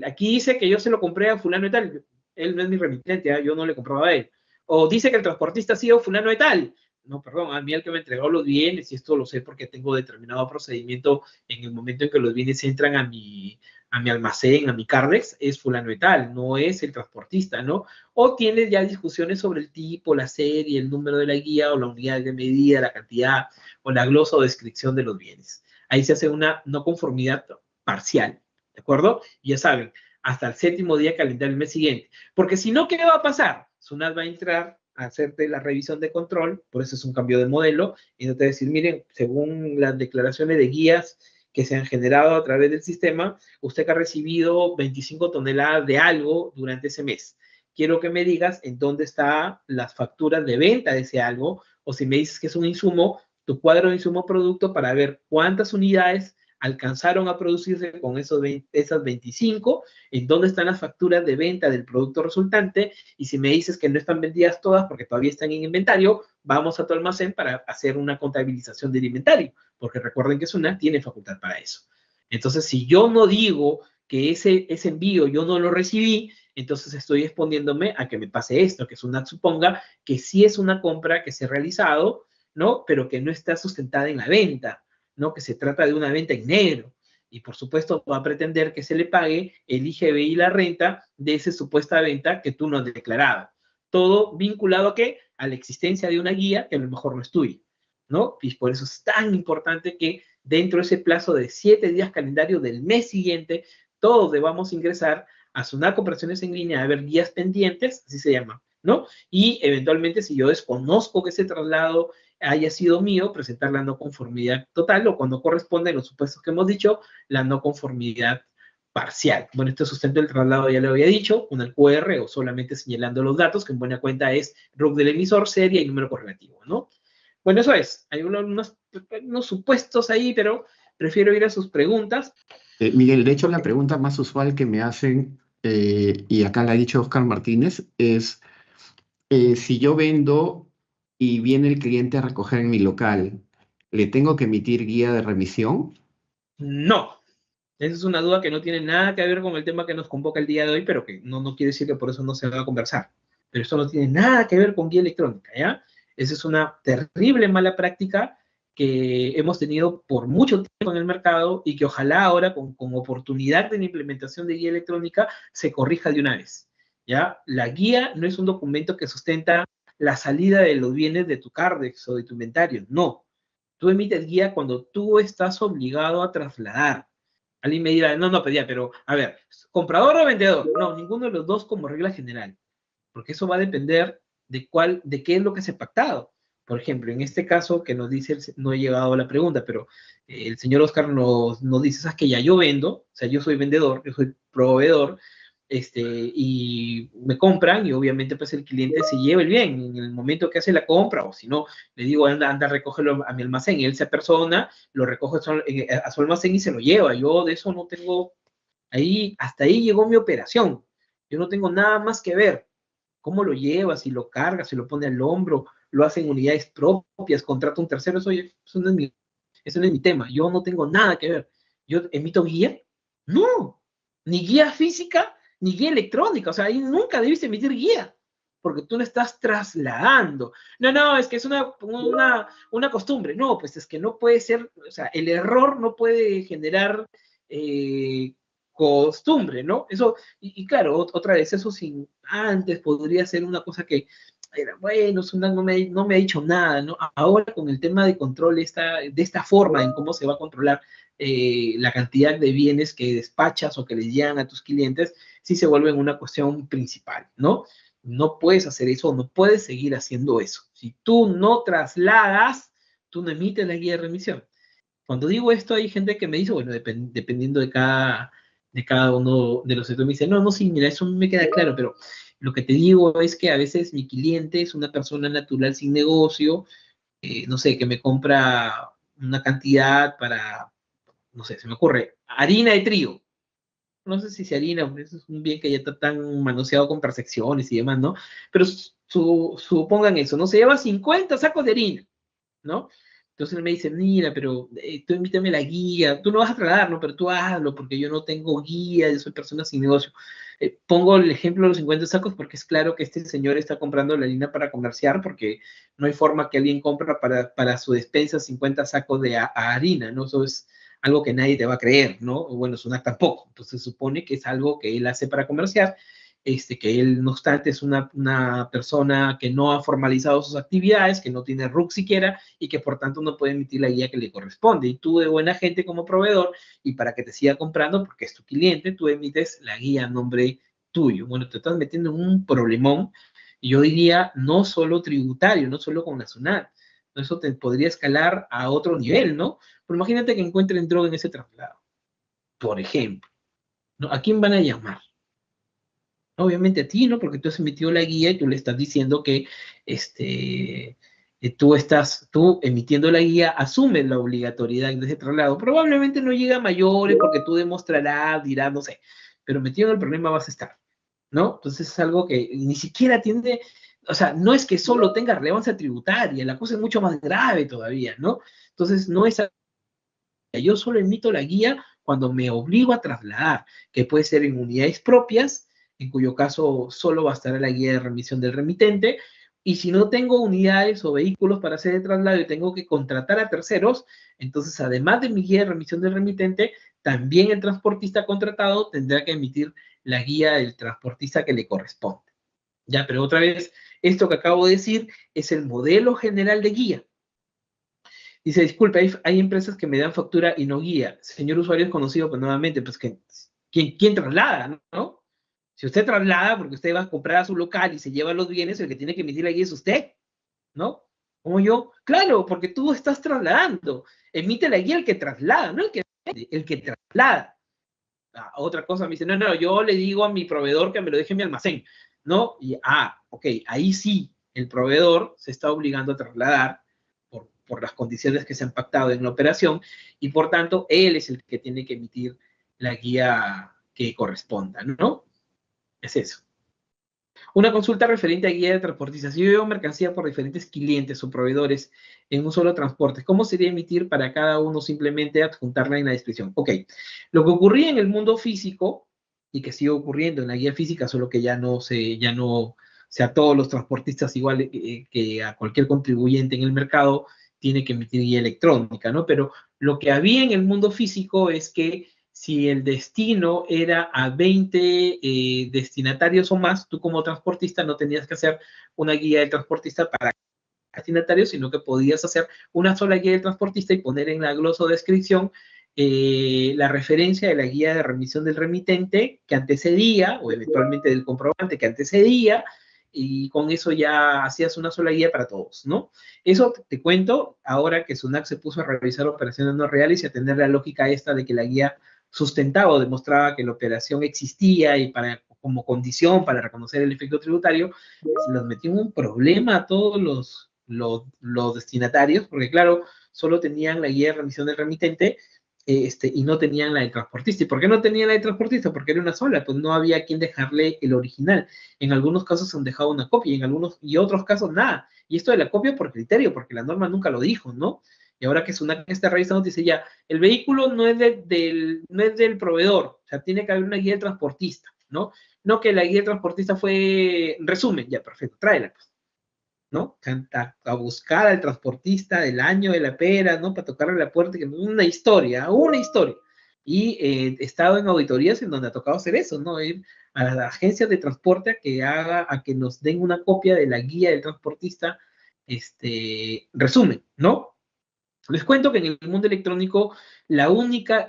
aquí dice que yo se lo compré a fulano y tal. Él no es mi remitente, ¿eh? Yo no le compraba a él. O dice que el transportista ha sido fulano de tal. No, perdón, a mí el que me entregó los bienes, y esto lo sé porque tengo determinado procedimiento en el momento en que los bienes entran a mi almacén, a mi Cardex, es fulano de tal, no es el transportista, ¿no? O tienes ya discusiones sobre el tipo, la serie, el número de la guía o la unidad de medida, la cantidad o la glosa o descripción de los bienes. Ahí se hace una no conformidad parcial, ¿de acuerdo? Y ya saben, hasta el 7º día calendario del mes siguiente. Porque si no, ¿qué va a pasar? SUNAT va a entrar a hacerte la revisión de control, por eso es un cambio de modelo, y no te va a decir, miren, según las declaraciones de guías que se han generado a través del sistema, usted que ha recibido 25 toneladas de algo durante ese mes. Quiero que me digas en dónde están las facturas de venta de ese algo, o si me dices que es un insumo, tu cuadro de insumo producto para ver cuántas unidades alcanzaron a producirse con esas 25, en dónde están las facturas de venta del producto resultante, y si me dices que no están vendidas todas porque todavía están en inventario, vamos a tu almacén para hacer una contabilización del inventario, porque recuerden que SUNAT tiene facultad para eso. Entonces, si yo no digo que ese envío yo no lo recibí, entonces estoy exponiéndome a que me pase esto, que SUNAT suponga que sí es una compra que se ha realizado, ¿no? Pero que no está sustentada en la venta, ¿no? Que se trata de una venta en negro. Y por supuesto va a pretender que se le pague el IGB y la renta de esa supuesta venta que tú no has declarado. Todo vinculado a qué? A la existencia de una guía que a lo mejor no es tuya, ¿no? Y por eso es tan importante que dentro de ese plazo de 7 días calendario del mes siguiente, todos debamos ingresar a SUNAT Operaciones en Línea a ver guías pendientes, así se llama, ¿no? Y eventualmente, si yo desconozco que ese traslado haya sido mío, presentar la no conformidad total, o cuando corresponde a los supuestos que hemos dicho, la no conformidad parcial. Bueno, este sustento del traslado ya le había dicho, con el QR o solamente señalando los datos, que en buena cuenta es RUC del emisor, serie y número correlativo, ¿no? Bueno, eso es. Hay unos supuestos ahí, pero prefiero ir a sus preguntas. Miguel, de hecho, la pregunta más usual que me hacen, y acá la ha dicho Oscar Martínez, es si yo vendo y viene el cliente a recoger en mi local, ¿le tengo que emitir guía de remisión? No. Esa es una duda que no tiene nada que ver con el tema que nos convoca el día de hoy, pero que no quiere decir que por eso no se va a conversar. Pero esto no tiene nada que ver con guía electrónica, ¿ya? Esa es una terrible mala práctica que hemos tenido por mucho tiempo en el mercado y que ojalá ahora con oportunidad de la implementación de guía electrónica se corrija de una vez, ¿ya? La guía no es un documento que sustenta la salida de los bienes de tu Cardex o de tu inventario, no. Tú emites guía cuando tú estás obligado a trasladar. Alguien me dirá, no, pedía, pero a ver, ¿comprador o vendedor? No, ninguno de los dos como regla general, porque eso va a depender de qué es lo que se ha pactado. Por ejemplo, en este caso que nos dice, no he llegado a la pregunta, pero el señor Oscar nos dice, ¿sabes que ya yo vendo? O sea, yo soy vendedor, yo soy proveedor, y me compran y obviamente pues el cliente se lleva el bien en el momento que hace la compra, o si no, le digo, anda, recógelo a mi almacén, y él se persona, lo recoge a su almacén y se lo lleva. Yo de eso no tengo, hasta ahí llegó mi operación. Yo no tengo nada más que ver. ¿Cómo lo lleva? Si lo carga, si lo pone al hombro, lo hace en unidades propias, contrata un tercero, eso no es mi tema. Yo no tengo nada que ver. ¿Yo emito guía? No, ni guía física, ni guía electrónica. O sea, ahí nunca debiste emitir guía, porque tú lo estás trasladando. No, es que es una costumbre. No, pues es que no puede ser, o sea, el error no puede generar costumbre, ¿no? Eso, y claro, otra vez, eso sin antes podría ser una cosa que era, bueno, no me ha dicho nada, ¿no? Ahora con el tema de control de esta forma en cómo se va a controlar la cantidad de bienes que despachas o que les llegan a tus clientes, sí se vuelve una cuestión principal, ¿no? no puedes hacer eso, no puedes seguir haciendo eso. Si tú no trasladas, tú no emites la guía de remisión. Cuando digo esto, hay gente que me dice, bueno, dependiendo de cada uno de los sectores, me dice, no, no, sí, mira, eso me queda claro, pero lo que te digo es que a veces mi cliente es una persona natural sin negocio, no sé, que me compra una cantidad para, no sé, se me ocurre, harina de trigo. No sé si se harina, porque eso es un bien que ya está tan manoseado con percepciones y demás, ¿no? Pero supongan eso, ¿no? Se lleva 50 sacos de harina, ¿no? Entonces él me dice, mira, pero tú invítame la guía, tú no vas a trasladar, ¿no? Pero tú hazlo, porque yo no tengo guía, yo soy persona sin negocio. Pongo el ejemplo de los 50 sacos porque es claro que este señor está comprando la harina para comerciar, porque no hay forma que alguien compre para su despensa 50 sacos de harina, ¿no? Eso es algo que nadie te va a creer, ¿no? Bueno, Sunak tampoco. Entonces se supone que es algo que él hace para comerciar, que él, no obstante, es una persona que no ha formalizado sus actividades, que no tiene RUC siquiera y que por tanto no puede emitir la guía que le corresponde. Y tú de buena gente como proveedor, y para que te siga comprando, porque es tu cliente, tú emites la guía a nombre tuyo. Bueno, te estás metiendo en un problemón, y yo diría, no solo tributario, no solo con la SUNAT, eso te podría escalar a otro nivel, ¿no? Pero imagínate que encuentren droga en ese traslado, por ejemplo, ¿no? ¿A quién van a llamar? Obviamente a ti, ¿no? Porque tú has emitido la guía y tú le estás diciendo que tú emitiendo la guía, asumes la obligatoriedad de ese traslado. Probablemente no llega a mayores porque tú demostrarás, dirás, no sé, pero metido en el problema vas a estar, ¿no? Entonces es algo que ni siquiera tiene, o sea, no es que solo tenga relevancia tributaria, la cosa es mucho más grave todavía, ¿no? Entonces no es, yo solo emito la guía cuando me obligo a trasladar, que puede ser en unidades propias, en cuyo caso solo bastará la guía de remisión del remitente, y si no tengo unidades o vehículos para hacer el traslado y tengo que contratar a terceros, entonces además de mi guía de remisión del remitente, también el transportista contratado tendrá que emitir la guía del transportista que le corresponde. Ya, pero otra vez, esto que acabo de decir es el modelo general de guía. Dice, disculpe, hay empresas que me dan factura y no guía. Señor usuario es conocido, pues nuevamente, pues que, ¿quién traslada, no? Si usted traslada porque usted va a comprar a su local y se lleva los bienes, el que tiene que emitir la guía es usted, ¿no? Como yo, claro, porque tú estás trasladando. Emite la guía el que traslada, no el que traslada. Otra cosa me dice, no, no, yo le digo a mi proveedor que me lo deje en mi almacén, ¿no? Y, ok, ahí sí, el proveedor se está obligando a trasladar por las condiciones que se han pactado en la operación y por tanto él es el que tiene que emitir la guía que corresponda, ¿no? Es eso. Una consulta referente a guía de transportistas. Si yo llevo mercancía por diferentes clientes o proveedores en un solo transporte, ¿cómo sería emitir para cada uno simplemente adjuntarla en la descripción? Ok, lo que ocurría en el mundo físico y que sigue ocurriendo en la guía física, solo que ya no, o sea, todos los transportistas igual que a cualquier contribuyente en el mercado tiene que emitir guía electrónica, ¿no? Pero lo que había en el mundo físico es que si el destino era a 20 destinatarios o más, tú como transportista no tenías que hacer una guía del transportista para destinatarios, sino que podías hacer una sola guía del transportista y poner en la glosodescripción la referencia de la guía de remisión del remitente que antecedía, o eventualmente del comprobante que antecedía, y con eso ya hacías una sola guía para todos, ¿no? Eso te cuento ahora que SUNAT se puso a realizar operaciones no reales y a tener la lógica esta de que la guía sustentaba o demostraba que la operación existía y como condición para reconocer el efecto tributario, se los metió en un problema a todos los destinatarios, porque claro, solo tenían la guía de remisión del remitente y no tenían la del transportista. ¿Y por qué no tenían la del transportista? Porque era una sola, pues no había quien dejarle el original. En algunos casos se han dejado una copia, y otros casos nada. Y esto de la copia por criterio, porque la norma nunca lo dijo, ¿no? Y ahora que SUNAT está revisando, dice ya, el vehículo no es del proveedor, o sea, tiene que haber una guía del transportista, ¿no? No que la guía del transportista fue resumen, ya, perfecto, tráela, pues, ¿no? A buscar al transportista del año de la pera, ¿no? Para tocarle la puerta, que una historia. Y he estado en auditorías en donde ha tocado hacer eso, ¿no? Ir a las agencias de transporte a que nos den una copia de la guía del transportista, resumen, ¿no? Les cuento que en el mundo electrónico la única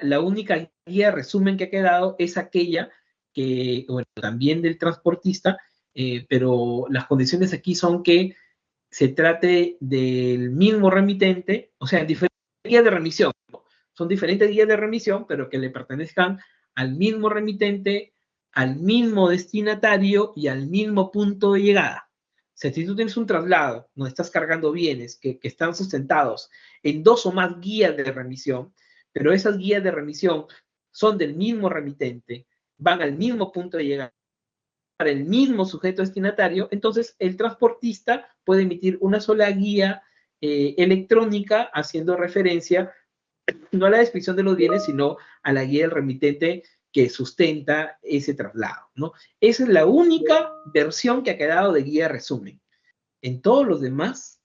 guía resumen que ha quedado es aquella que, bueno, también del transportista, pero las condiciones aquí son que se trate del mismo remitente, o sea, diferentes guías de remisión. Son diferentes guías de remisión, pero que le pertenezcan al mismo remitente, al mismo destinatario y al mismo punto de llegada. O sea, si tú tienes un traslado donde estás cargando bienes que están sustentados en 2 o más guías de remisión, pero esas guías de remisión son del mismo remitente, van al mismo punto de llegada, para el mismo sujeto destinatario, entonces el transportista puede emitir una sola guía electrónica haciendo referencia no a la descripción de los bienes, sino a la guía del remitente que sustenta ese traslado, ¿no? Esa es la única versión que ha quedado de guía resumen. En todos los demás,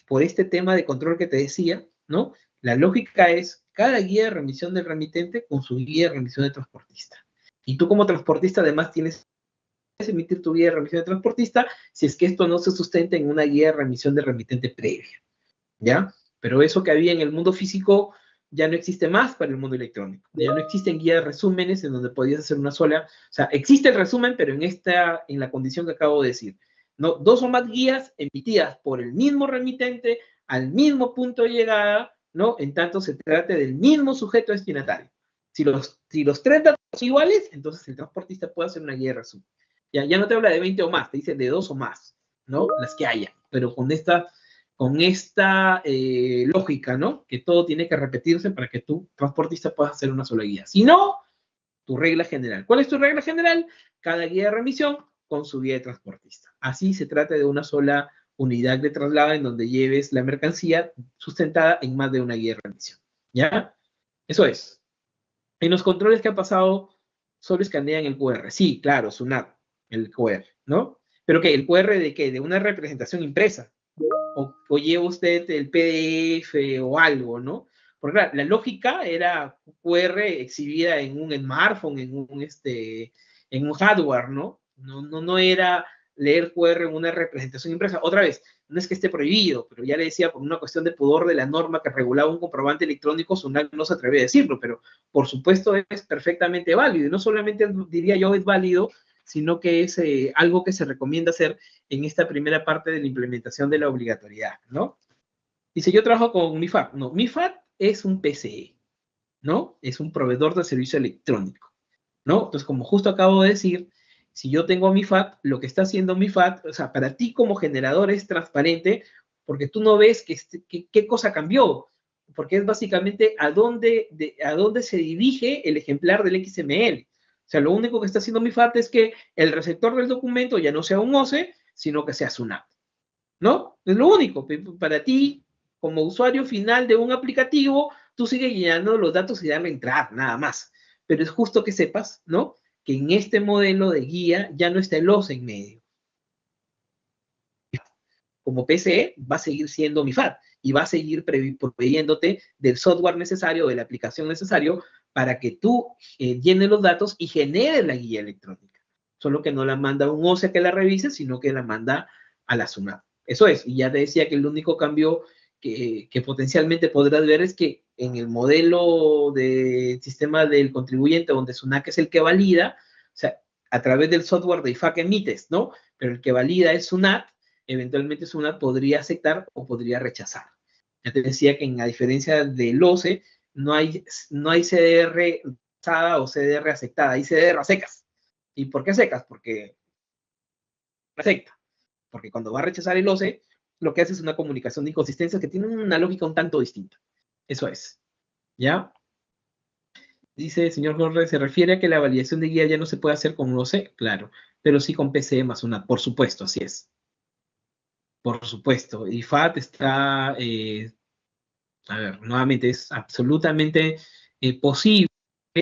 por este tema de control que te decía, ¿no? La lógica es cada guía de remisión del remitente con su guía de remisión del transportista. Y tú como transportista además tienes que emitir tu guía de remisión de transportista si es que esto no se sustenta en una guía de remisión de remitente previa, ¿ya? Pero eso que había en el mundo físico ya no existe más para el mundo electrónico. Ya no existen guías de resúmenes en donde podías hacer una sola. O sea, existe el resumen, pero en la condición que acabo de decir. ¿No? 2 o más guías emitidas por el mismo remitente al mismo punto de llegada, ¿no? En tanto se trate del mismo sujeto destinatario. Si los 3 datos son iguales, entonces el transportista puede hacer una guía de resumen. Ya no te habla de 20 o más, te dice de 2 o más, ¿no? Las que haya. Pero con esta lógica, ¿no? Que todo tiene que repetirse para que tú, transportista, puedas hacer una sola guía. Si no, tu regla general. ¿Cuál es tu regla general? Cada guía de remisión con su guía de transportista. Así se trata de una sola unidad de traslado en donde lleves la mercancía sustentada en más de una guía de remisión. ¿Ya? Eso es. En los controles que ha pasado, solo escanean el QR. Sí, claro, SUNAT, el QR, ¿no? ¿Pero qué? ¿El QR de qué? De una representación impresa. O lleva usted el PDF o algo, ¿no? Porque claro, la lógica era QR exhibida en un smartphone, en un hardware, ¿no? No era leer QR en una representación impresa. Otra vez, no es que esté prohibido, pero ya le decía, por una cuestión de pudor de la norma que regulaba un comprobante electrónico, SUNAT no se atreve a decirlo, pero por supuesto es perfectamente válido. Y no solamente diría yo es válido, sino que es algo que se recomienda hacer en esta primera parte de la implementación de la obligatoriedad, ¿no? Dice, yo trabajo con MIFAD. No, MIFAD es un PCE, ¿no? Es un proveedor de servicio electrónico, ¿no? Entonces, como justo acabo de decir, si yo tengo MIFAD, lo que está haciendo MIFAD, o sea, para ti como generador es transparente porque tú no ves qué cosa cambió, porque es básicamente a dónde se dirige el ejemplar del XML. O sea, lo único que está haciendo MIFAD es que el receptor del documento ya no sea un OCE, sino que sea SUNAT, ¿no? Es lo único. Para ti, como usuario final de un aplicativo, tú sigues llenando los datos y darle entrar, nada más. Pero es justo que sepas, ¿no? Que en este modelo de guía ya no está el OCE en medio. Como PCE va a seguir siendo MIFAD y va a seguir proveyéndote del software necesario, de la aplicación necesario para que tú llenes los datos y generes la guía electrónica. Solo que no la manda un OCE que la revise, sino que la manda a la SUNAT. Eso es, y ya te decía que el único cambio que potencialmente podrás ver es que en el modelo de sistema del contribuyente, donde SUNAT es el que valida, o sea, a través del software de IFAC emites, ¿no? Pero el que valida es SUNAT, eventualmente SUNAT podría aceptar o podría rechazar. Ya te decía que a diferencia del OCE, no hay CDR rechazada o CDR aceptada, hay CDR a secas. ¿Y por qué secas? Porque acepta. Porque cuando va a rechazar el OCE, lo que hace es una comunicación de inconsistencias que tiene una lógica un tanto distinta. Eso es. ¿Ya? Dice el señor Jorge, ¿se refiere a que la validación de guía ya no se puede hacer con un OCE? Claro, pero sí con PCE más SUNAT, por supuesto, así es. Por supuesto, IFAT está, a ver, nuevamente es absolutamente posible,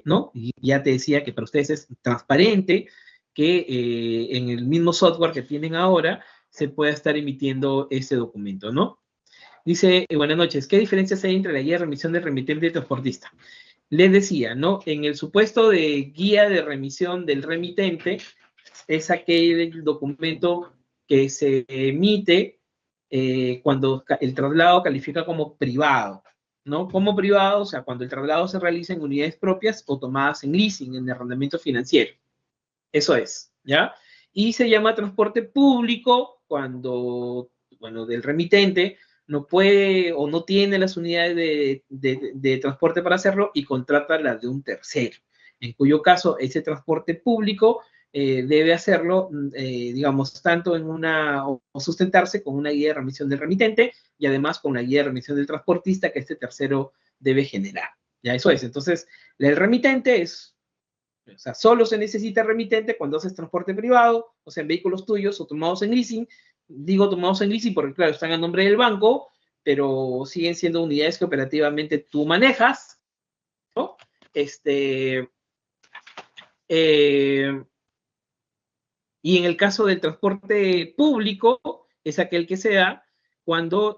¿no? Y ya te decía que para ustedes es transparente que en el mismo software que tienen ahora se pueda estar emitiendo este documento, ¿no? Dice, buenas noches, ¿qué diferencias hay entre la guía de remisión del remitente y transportista? Les decía, ¿no? En el supuesto de guía de remisión del remitente, es aquel documento que se emite cuando el traslado califica como privado, ¿no? Como privado, o sea, cuando el traslado se realiza en unidades propias o tomadas en leasing, en arrendamiento financiero. Eso es, ¿ya? Y se llama transporte público cuando, bueno, del remitente no puede o no tiene las unidades de transporte para hacerlo y contrata las de un tercero, en cuyo caso ese transporte público debe hacerlo, digamos, tanto en una, o sustentarse con una guía de remisión del remitente y además con la guía de remisión del transportista que este tercero debe generar. Ya eso es. Entonces, el remitente es, o sea, solo se necesita remitente cuando haces transporte privado, o sea, en vehículos tuyos o tomados en leasing. Digo tomados en leasing porque, claro, están a nombre del banco, pero siguen siendo unidades que operativamente tú manejas, ¿no? Eh, y en el caso del transporte público, es aquel que se da cuando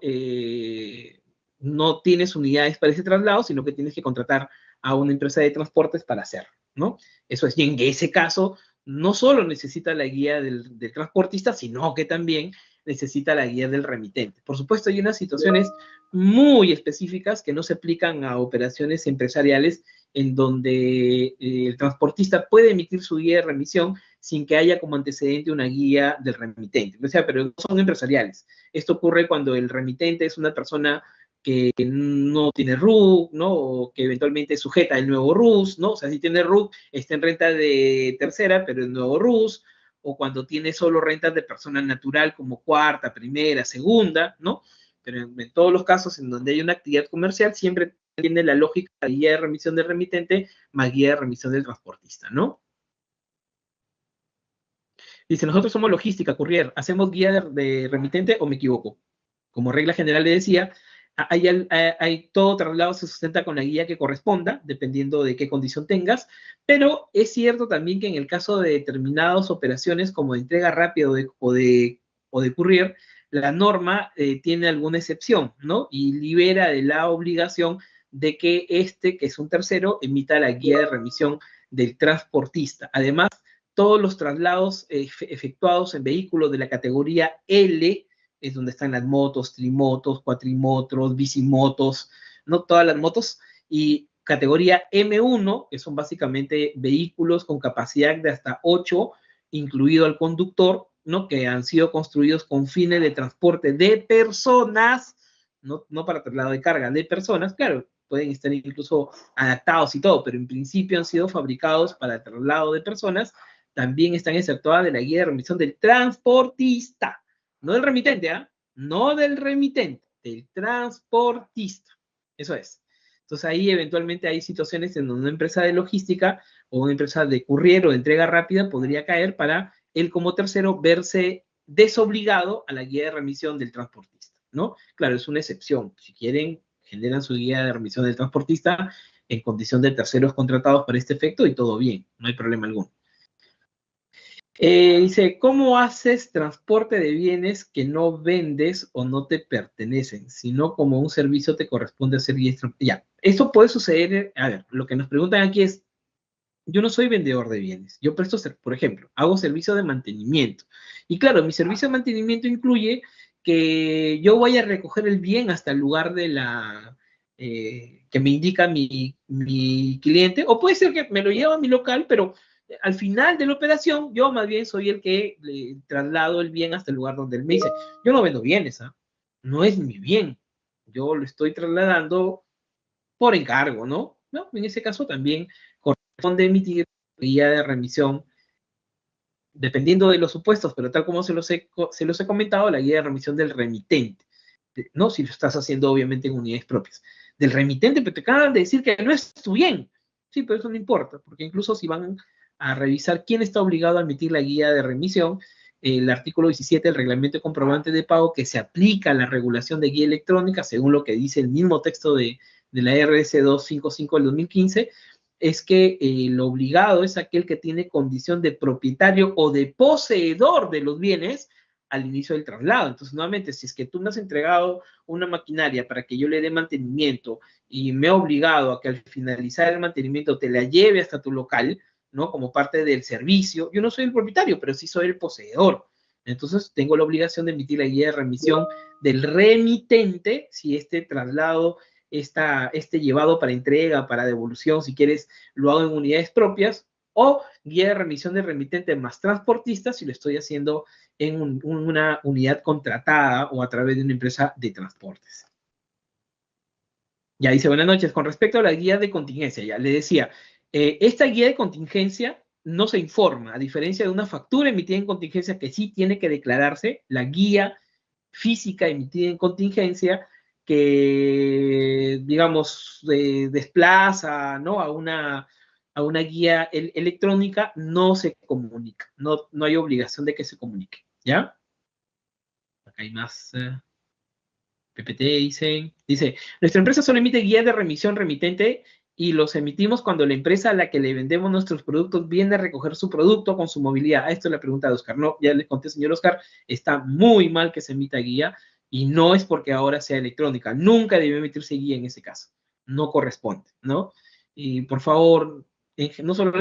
no tienes unidades para ese traslado, sino que tienes que contratar a una empresa de transportes para hacerlo, ¿no? Eso es, y en ese caso, no solo necesita la guía del transportista, sino que también necesita la guía del remitente. Por supuesto, hay unas situaciones muy específicas que no se aplican a operaciones empresariales en donde el transportista puede emitir su guía de remisión sin que haya como antecedente una guía del remitente. O sea, pero no son empresariales. Esto ocurre cuando el remitente es una persona que no tiene RUC, ¿no? O que eventualmente sujeta el nuevo RUS, ¿no? O sea, si tiene RUC, está en renta de tercera, pero el nuevo RUS, o cuando tiene solo rentas de persona natural como cuarta, primera, segunda, ¿no? Pero en todos los casos en donde hay una actividad comercial, siempre tiene la lógica de guía de remisión del remitente más guía de remisión del transportista, ¿no? Dice, nosotros somos logística, courier, ¿hacemos guía de remitente o me equivoco? Como regla general le decía, hay todo traslado se sustenta con la guía que corresponda, dependiendo de qué condición tengas, pero es cierto también que en el caso de determinadas operaciones como de entrega rápida o de courier, la norma tiene alguna excepción, ¿no? Y libera de la obligación de que que es un tercero, emita la guía de remisión del transportista. Además, todos los traslados efectuados en vehículos de la categoría L, es donde están las motos, trimotos, cuatrimotros, bicimotos, no todas las motos, y categoría M1, que son básicamente vehículos con capacidad de hasta 8, incluido el conductor, ¿no? Que han sido construidos con fines de transporte de personas, no para traslado de carga, de personas, claro, pueden estar incluso adaptados y todo, pero en principio han sido fabricados para el traslado de personas, también están exceptuadas de la guía de remisión del transportista, no del remitente, ¿ah? No del remitente, del transportista. Eso es. Entonces ahí eventualmente hay situaciones en donde una empresa de logística o una empresa de courier o de entrega rápida podría caer para él como tercero verse desobligado a la guía de remisión del transportista, ¿no? Claro, es una excepción. Si quieren, generan su guía de remisión del transportista en condición de terceros contratados para este efecto y todo bien, no hay problema alguno. Dice, ¿cómo haces transporte de bienes que no vendes o no te pertenecen, sino como un servicio te corresponde hacer y ya? Eso puede suceder, a ver, lo que nos preguntan aquí es, yo no soy vendedor de bienes, yo presto, por ejemplo, hago servicio de mantenimiento. Y claro, mi servicio de mantenimiento incluye que yo vaya a recoger el bien hasta el lugar de que me indica mi cliente, o puede ser que me lo lleva a mi local, pero al final de la operación, yo más bien soy el que le traslado el bien hasta el lugar donde él me dice, yo no vendo bienes, ¿ah? No es mi bien, yo lo estoy trasladando por encargo, ¿no? ¿No? En ese caso también corresponde emitir guía de remisión, dependiendo de los supuestos, pero tal como se los he comentado, la guía de remisión del remitente, ¿no? Si lo estás haciendo obviamente en unidades propias. Del remitente, pero te acaban de decir que no es tu bien. Sí, pero eso no importa, porque incluso si van a revisar quién está obligado a emitir la guía de remisión, el artículo 17 del reglamento de comprobante de pago que se aplica a la regulación de guía electrónica, según lo que dice el mismo texto de la RS 255 del 2015, es que el obligado es aquel que tiene condición de propietario o de poseedor de los bienes al inicio del traslado. Entonces, nuevamente, si es que tú me has entregado una maquinaria para que yo le dé mantenimiento y me he obligado a que al finalizar el mantenimiento te la lleve hasta tu local, ¿no? Como parte del servicio, yo no soy el propietario, pero sí soy el poseedor. Entonces, tengo la obligación de emitir la guía de remisión del remitente si este traslado este llevado para entrega, para devolución, si quieres, lo hago en unidades propias, o guía de remisión de remitente más transportista si lo estoy haciendo en una unidad contratada o a través de una empresa de transportes. Ya dice, buenas noches, con respecto a la guía de contingencia, ya le decía, esta guía de contingencia no se informa, a diferencia de una factura emitida en contingencia que sí tiene que declararse, la guía física emitida en contingencia que, digamos, desplaza, ¿no?, a una guía electrónica, no se comunica, no hay obligación de que se comunique, ¿ya? Acá hay más... PPT dice, nuestra empresa solo emite guías de remisión remitente y los emitimos cuando la empresa a la que le vendemos nuestros productos viene a recoger su producto con su movilidad. Esto es la pregunta de Oscar. No, ya le conté, señor Oscar, está muy mal que se emita guía y no es porque ahora sea electrónica. Nunca debe emitirse guía en ese caso. No corresponde, ¿no? Y por favor, no solo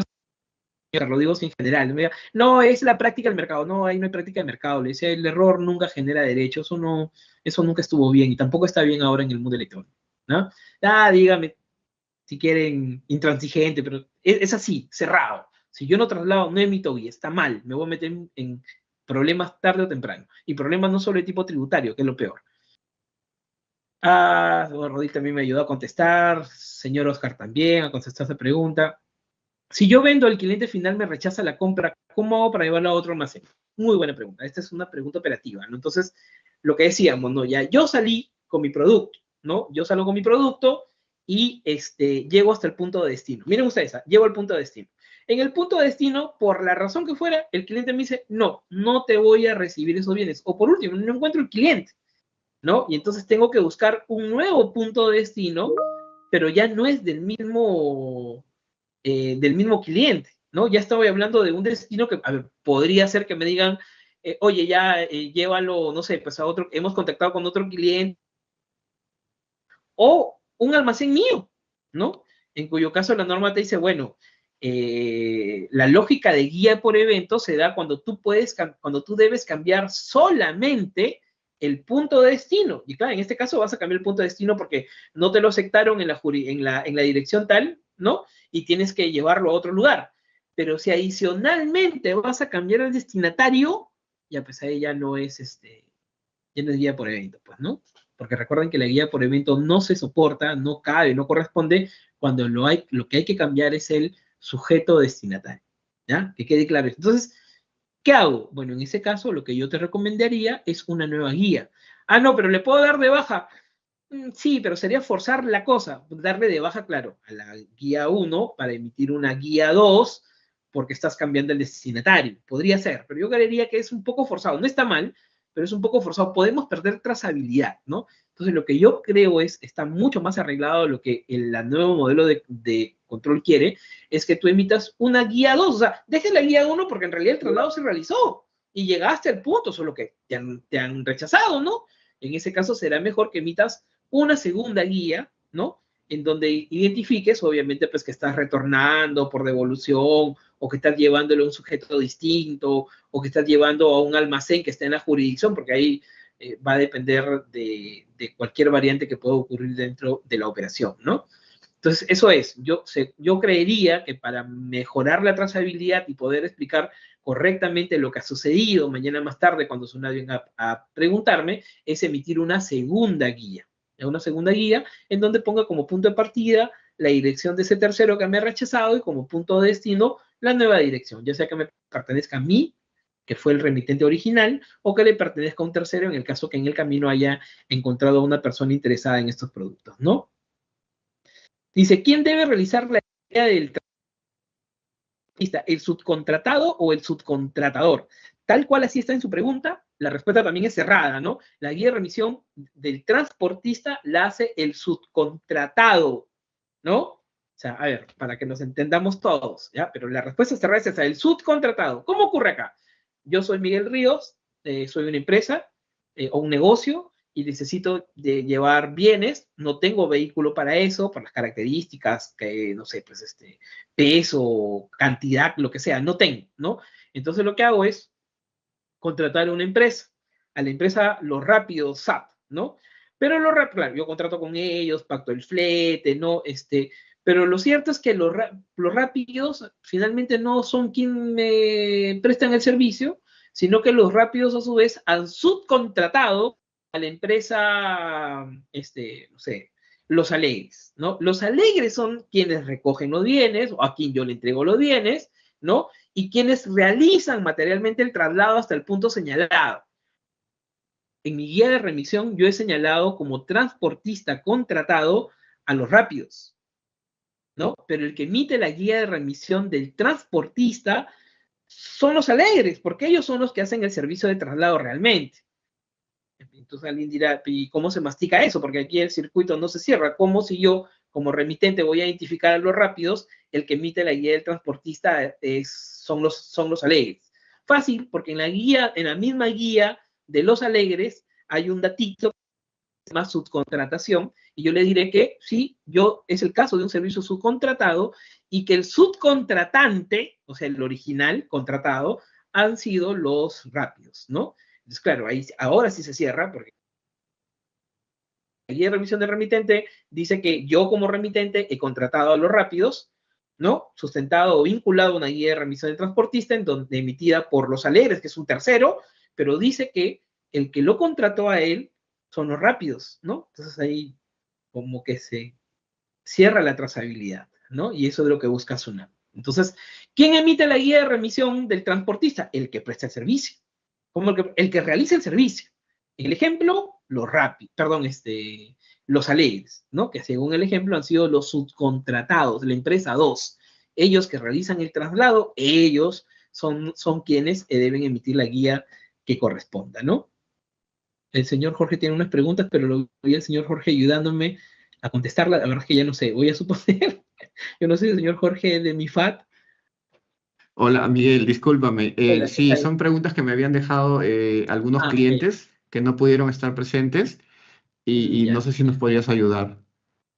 lo digo en general. No, es la práctica del mercado. No, ahí no hay práctica de mercado. Le decía, el error nunca genera derecho. Eso nunca estuvo bien y tampoco está bien ahora en el mundo electrónico, ¿no? Dígame si quieren intransigente, pero es así, cerrado. Si yo no traslado, no emito guía, está mal. Me voy a meter en problemas tarde o temprano. Y problemas no solo de tipo tributario, que es lo peor. Rodríguez también me ayudó a contestar. Señor Oscar también a contestar esa pregunta. Si yo vendo al cliente final me rechaza la compra, ¿cómo hago para llevarlo a otro almacén? Muy buena pregunta. Esta es una pregunta operativa, ¿no? Entonces, lo que decíamos, ¿no? Ya yo salí con mi producto, ¿no? Yo salgo con mi producto y llego hasta el punto de destino. Miren ustedes, llego al punto de destino. En el punto de destino, por la razón que fuera, el cliente me dice, no, no te voy a recibir esos bienes. O por último, no encuentro el cliente, ¿no? Y entonces tengo que buscar un nuevo punto de destino, pero ya no es del mismo cliente, ¿no? Ya estoy hablando de un destino que, a ver, podría ser que me digan, oye, ya llévalo, no sé, pues a otro, hemos contactado con otro cliente, o un almacén mío, ¿no? En cuyo caso la norma te dice, bueno, la lógica de guía por evento se da cuando cuando tú debes cambiar solamente el punto de destino. Y claro, en este caso vas a cambiar el punto de destino porque no te lo aceptaron en la dirección tal, ¿no? Y tienes que llevarlo a otro lugar. Pero si adicionalmente vas a cambiar el destinatario, ya pues ahí ya no es ya no es guía por evento, pues, ¿no? Porque recuerden que la guía por evento no se soporta, no cabe, no corresponde cuando lo que hay que cambiar es el sujeto destinatario, ¿ya? Que quede claro. Entonces, ¿qué hago? Bueno, en ese caso, lo que yo te recomendaría es una nueva guía. No, pero ¿le puedo dar de baja? Sí, pero sería forzar la cosa, darle de baja, claro, a la guía 1 para emitir una guía 2 porque estás cambiando el destinatario. Podría ser, pero yo creería que es un poco forzado. No está mal, pero es un poco forzado. Podemos perder trazabilidad, ¿no? Entonces, lo que yo creo está mucho más arreglado. Lo que el nuevo modelo de control quiere es que tú emitas una guía 2. O sea, dejes la guía 1 porque en realidad el traslado se realizó y llegaste al punto, solo que te han rechazado, ¿no? En ese caso será mejor que emitas una segunda guía, ¿no? En donde identifiques, obviamente, pues que estás retornando por devolución o que estás llevándolo a un sujeto distinto o que estás llevando a un almacén que esté en la jurisdicción, porque ahí va a depender de cualquier variante que pueda ocurrir dentro de la operación, ¿no? Entonces, eso es. Yo creería que para mejorar la trazabilidad y poder explicar correctamente lo que ha sucedido mañana más tarde cuando Sunat venga a preguntarme, es emitir una segunda guía en donde ponga como punto de partida la dirección de ese tercero que me ha rechazado y como punto de destino la nueva dirección, ya sea que me pertenezca a mí, que fue el remitente original, o que le pertenezca a un tercero en el caso que en el camino haya encontrado a una persona interesada en estos productos, ¿no? Dice, ¿quién debe realizar la guía del transportista? ¿El subcontratado o el subcontratador? Tal cual así está en su pregunta, la respuesta también es cerrada, ¿no? La guía de remisión del transportista la hace el subcontratado, ¿no? O sea, a ver, para que nos entendamos todos, ¿ya? Pero la respuesta cerrada es esa, el subcontratado. ¿Cómo ocurre acá? Yo soy Miguel Ríos, soy una empresa o un negocio y necesito llevar bienes, no tengo vehículo para eso, por las características, que no sé, pues peso, cantidad, lo que sea, no tengo, ¿no? Entonces lo que hago es contratar a una empresa, a la empresa Lo Rápido SAP, ¿no? Pero lo rápido, claro, yo contrato con ellos, pacto el flete, ¿no? Pero lo cierto es que los rápidos finalmente no son quien me prestan el servicio, sino que los rápidos a su vez han subcontratado a la empresa, no sé, Los Alegres, ¿no? Los Alegres son quienes recogen los bienes, o a quien yo le entrego los bienes, ¿no? Y quienes realizan materialmente el traslado hasta el punto señalado. En mi guía de remisión yo he señalado como transportista contratado a los rápidos, ¿no? Pero el que emite la guía de remisión del transportista son Los Alegres, porque ellos son los que hacen el servicio de traslado realmente. Entonces alguien dirá, ¿y cómo se mastica eso? Porque aquí el circuito no se cierra. ¿Cómo si yo, como remitente, voy a identificar a los rápidos? El que emite la guía del transportista son los Alegres. Fácil, porque en la misma guía de Los Alegres hay un datito más subcontratación, y yo le diré que sí, es el caso de un servicio subcontratado, y que el subcontratante, o sea, el original contratado, han sido los rápidos, ¿no? Entonces, claro, ahora sí se cierra, porque la guía de remisión del remitente dice que yo como remitente he contratado a los rápidos, ¿no? Sustentado o vinculado a una guía de remisión del transportista, emitida por Los Alegres, que es un tercero, pero dice que el que lo contrató a él son los rápidos, ¿no? Entonces ahí como que se cierra la trazabilidad, ¿no? Y eso es lo que busca SUNAT. Entonces, ¿quién emite la guía de remisión del transportista? El que presta el servicio, como el que realiza el servicio. El ejemplo, los Alegres, ¿no? Que según el ejemplo han sido los subcontratados, la empresa 2. Ellos que realizan el traslado, ellos son quienes deben emitir la guía que corresponda, ¿no? El señor Jorge tiene unas preguntas, pero lo vi el señor Jorge ayudándome a contestarla. La verdad es que ya no sé, voy a suponer. Yo no sé, el señor Jorge de MIFAT. Hola, Miguel, discúlpame. Hola, ¿qué Sí, tal? son preguntas que me habían dejado algunos Ok, clientes que no pudieron estar presentes y no ya. sé si nos podrías ayudar.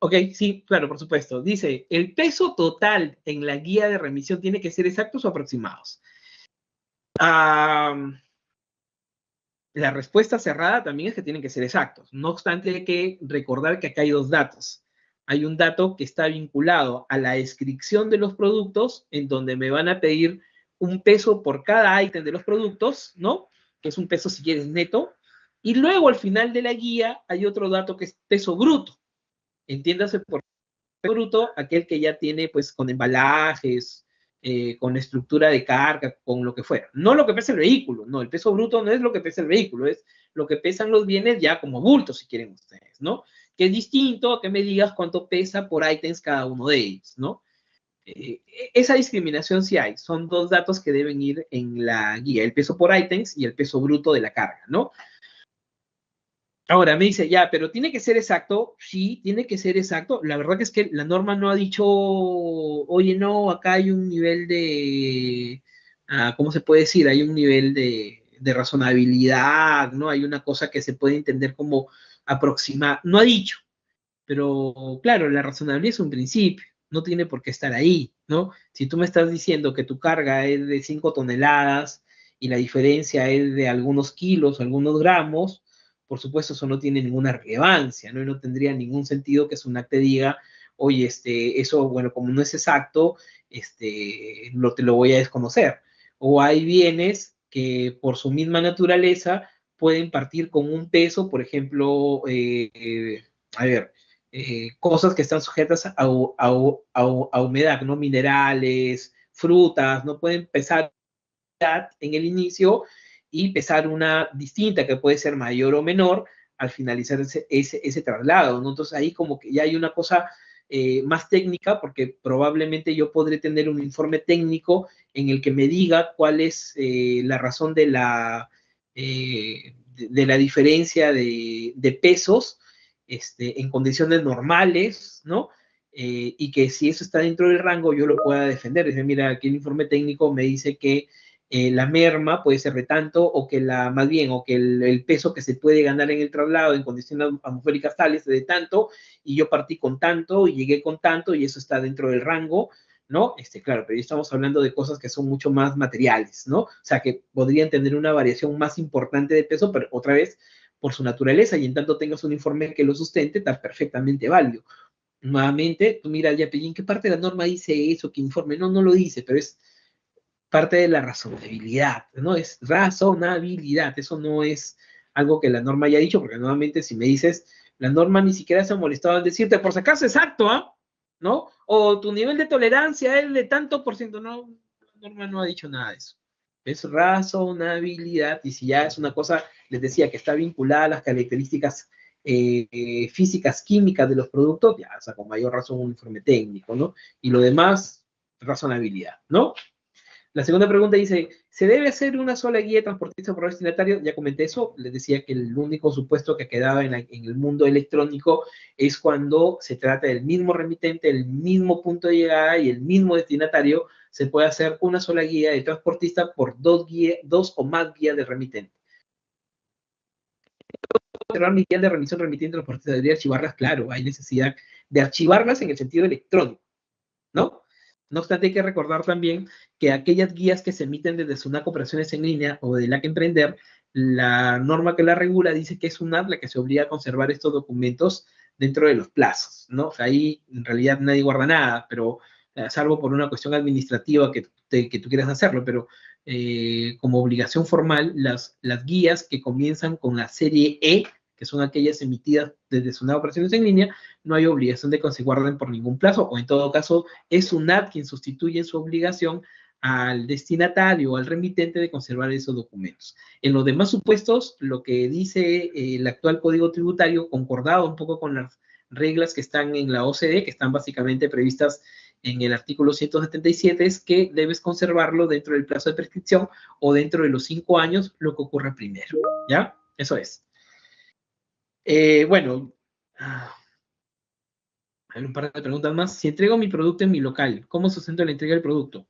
Ok, sí, claro, por supuesto. Dice, ¿el peso total en la guía de remisión tiene que ser exactos o aproximados? Ah, la respuesta cerrada también es que tienen que ser exactos. No obstante, hay que recordar que acá hay dos datos. Hay un dato que está vinculado a la descripción de los productos, en donde me van a pedir un peso por cada ítem de los productos, ¿no? Que es un peso, si quieres, neto. Y luego, al final de la guía, hay otro dato que es peso bruto. Entiéndase por peso bruto aquel que ya tiene, pues, con embalajes, con estructura de carga, con lo que fuera. No lo que pesa el vehículo, no, el peso bruto no es lo que pesa el vehículo, es lo que pesan los bienes ya como bultos, si quieren ustedes, ¿no? Que es distinto a que me digas cuánto pesa por ítems cada uno de ellos, ¿no? Esa discriminación sí hay, son dos datos que deben ir en la guía, el peso por ítems y el peso bruto de la carga, ¿no? Ahora me dice, ya, pero tiene que ser exacto. Sí, tiene que ser exacto. La verdad que es que la norma no ha dicho, oye, no, acá hay un nivel de, ¿cómo se puede decir? Hay un nivel de razonabilidad, ¿no? Hay una cosa que se puede entender como aproximar. No ha dicho, pero claro, la razonabilidad es un principio, no tiene por qué estar ahí, ¿no? Si tú me estás diciendo que tu carga es de 5 toneladas y la diferencia es de algunos kilos, algunos gramos, por supuesto eso no tiene ninguna relevancia, ¿no? Y no tendría ningún sentido que SUNAT te diga, oye, eso, bueno, como no es exacto, te lo voy a desconocer. O hay bienes que por su misma naturaleza pueden partir con un peso, por ejemplo, a ver, cosas que están sujetas a humedad, ¿no? Minerales, frutas, no pueden pesar en el inicio y pesar una distinta que puede ser mayor o menor al finalizar ese traslado, ¿no? Entonces ahí como que ya hay una cosa más técnica, porque probablemente yo podré tener un informe técnico en el que me diga cuál es la razón de la diferencia de pesos en condiciones normales, ¿no? Y que si eso está dentro del rango, yo lo pueda defender. Dice, mira, aquí el informe técnico me dice que la merma puede ser de tanto, o que más bien, o que el peso que se puede ganar en el traslado en condiciones atmosféricas tales es de tanto, y yo partí con tanto, y llegué con tanto, y eso está dentro del rango, ¿no? Claro, pero ya estamos hablando de cosas que son mucho más materiales, ¿no? O sea, que podrían tener una variación más importante de peso, pero otra vez, por su naturaleza, y en tanto tengas un informe que lo sustente, está perfectamente válido. Nuevamente, tú miras ya, ¿en qué parte de la norma dice eso? ¿Qué informe? No, no lo dice, pero es parte de la razonabilidad, ¿no? Es razonabilidad, eso no es algo que la norma haya dicho, porque nuevamente si me dices, la norma ni siquiera se ha molestado en decirte, por si acaso exacto, ¿ah? ¿No? O tu nivel de tolerancia es de tanto por ciento, no, la norma no ha dicho nada de eso. Es razonabilidad, y si ya es una cosa, les decía, que está vinculada a las características físicas, químicas de los productos, ya, o sea, con mayor razón un informe técnico, ¿no? Y lo demás, razonabilidad, ¿no? La segunda pregunta dice, ¿se debe hacer una sola guía de transportista por destinatario? Ya comenté eso, les decía que el único supuesto que quedaba en el mundo electrónico es cuando se trata del mismo remitente, el mismo punto de llegada y el mismo destinatario, se puede hacer una sola guía de transportista por dos o más guías de remitente. Cerrar mi guía de remisión remitente transportista, debería archivarlas, claro, hay necesidad de archivarlas en el sentido electrónico, ¿no? No obstante, hay que recordar también que aquellas guías que se emiten desde SUNAT Operaciones en Línea o de la que emprender, la norma que la regula dice que es SUNAT la que se obliga a conservar estos documentos dentro de los plazos, ¿no? O sea, ahí en realidad nadie guarda nada, pero salvo por una cuestión administrativa que tú quieras hacerlo, pero como obligación formal, las guías que comienzan con la serie E, que son aquellas emitidas desde SUNAT Operaciones en Línea, no hay obligación de que se guarden por ningún plazo, o en todo caso, es SUNAT quien sustituye en su obligación al destinatario o al remitente de conservar esos documentos. En los demás supuestos, lo que dice el actual Código Tributario, concordado un poco con las reglas que están en la OCDE, que están básicamente previstas en el artículo 177, es que debes conservarlo dentro del plazo de prescripción o dentro de los 5 años, lo que ocurra primero, ¿ya? Eso es. Bueno, hay un par de preguntas más. Si entrego mi producto en mi local, ¿cómo sustento la entrega del producto?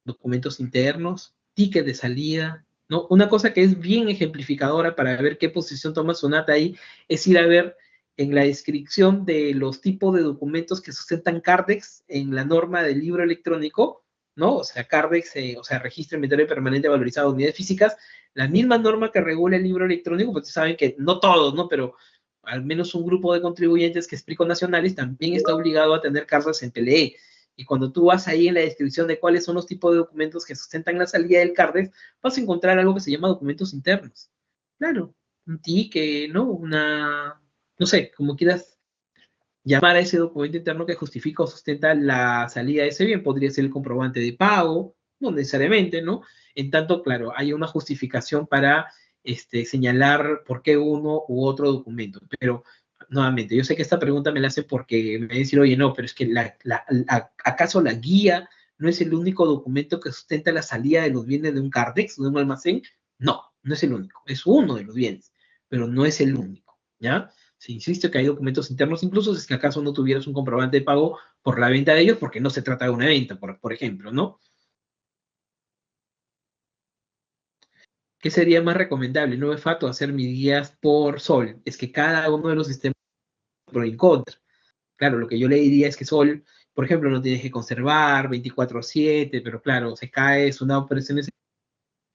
Documentos internos, ticket de salida, ¿no? Una cosa que es bien ejemplificadora para ver qué posición toma Sonata ahí es ir a ver en la descripción de los tipos de documentos que sustentan Cardex en la norma del libro electrónico, ¿no? O sea, Cardex, o sea, Registro Inventario Permanente Valorizado de Unidades Físicas, la misma norma que regula el libro electrónico, pues saben que no todos, ¿no? Pero al menos un grupo de contribuyentes que es Prico Nacionales también está obligado a tener Cardex en PLE. Y cuando tú vas ahí en la descripción de cuáles son los tipos de documentos que sustentan la salida del CARDEX, vas a encontrar algo que se llama documentos internos. Claro, un ticket, ¿no? No sé, como quieras llamar a ese documento interno que justifica o sustenta la salida de ese bien. Podría ser el comprobante de pago, no necesariamente, ¿no? En tanto, claro, hay una justificación para señalar por qué uno u otro documento. Pero nuevamente, yo sé que esta pregunta me la hace porque me dicen, oye, no, pero es que ¿acaso la guía no es el único documento que sustenta la salida de los bienes de un Cardex, de un almacén? No, no es el único, es uno de los bienes, pero no es el único, ¿ya? Se insiste que hay documentos internos, incluso si es que acaso no tuvieras un comprobante de pago por la venta de ellos, porque no se trata de una venta, por ejemplo, ¿no? ¿Qué sería más recomendable? No es fato hacer mis guías por Sol. Es que cada uno de los sistemas pro y contra. Claro, lo que yo le diría es que Sol, por ejemplo, no tienes que conservar 24/7, pero claro, se cae, es una operación,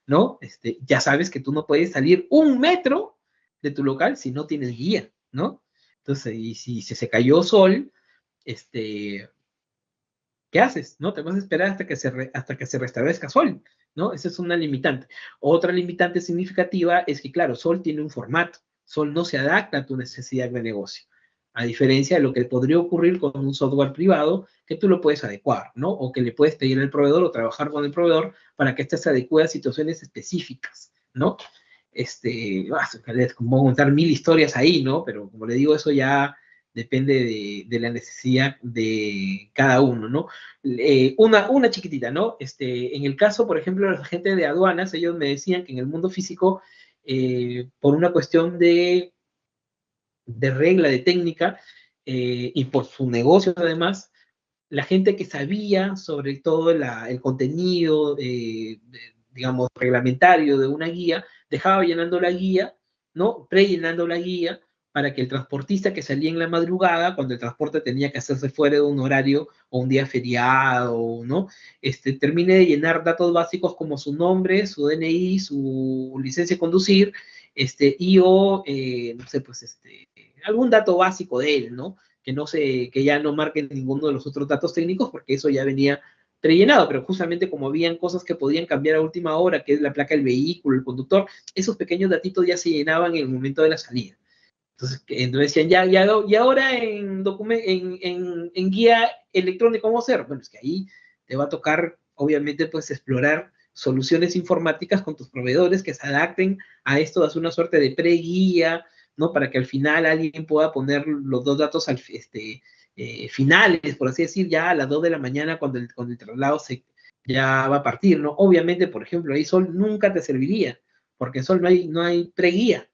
¿no? Ya sabes que tú no puedes salir 1 metro de tu local si no tienes guía, ¿no? Entonces, y si se cayó Sol, ¿qué haces? ¿No? Te vas a esperar hasta que se restablezca Sol, ¿no? Esa es una limitante. Otra limitante significativa es que, claro, Sol tiene un formato. Sol no se adapta a tu necesidad de negocio. A diferencia de lo que podría ocurrir con un software privado, que tú lo puedes adecuar, ¿no? O que le puedes pedir al proveedor o trabajar con el proveedor para que éste se adecue a situaciones específicas, ¿no? Les puedo contar 1000 historias ahí, ¿no? Pero como le digo, eso ya depende de la necesidad de cada uno, ¿no? Una chiquitita, ¿no? En el caso, por ejemplo, de los agentes de aduanas, ellos me decían que en el mundo físico, por una cuestión de regla, de técnica, y por su negocio además, la gente que sabía sobre todo el contenido, digamos, reglamentario de una guía, dejaba llenando la guía, ¿no? Prellenando la guía para que el transportista que salía en la madrugada, cuando el transporte tenía que hacerse fuera de un horario o un día feriado, ¿no? Termine de llenar datos básicos como su nombre, su DNI, su licencia de conducir, y o, no sé, pues, algún dato básico de él, ¿no? que ya no marquen ninguno de los otros datos técnicos, porque eso ya venía rellenado, pero justamente como habían cosas que podían cambiar a última hora, que es la placa del vehículo, el conductor, esos pequeños datitos ya se llenaban en el momento de la salida. Entonces decían, y ahora en guía electrónica, ¿cómo hacer? Bueno, es que ahí te va a tocar, obviamente, pues explorar soluciones informáticas con tus proveedores que se adapten a esto, hacer una suerte de pre-guía, ¿no? Para que al final alguien pueda poner los dos datos finales, por así decir, ya a las 2 de la mañana cuando el traslado ya va a partir, ¿no? Obviamente, por ejemplo, ahí Sol nunca te serviría, porque en Sol no hay pre-guía,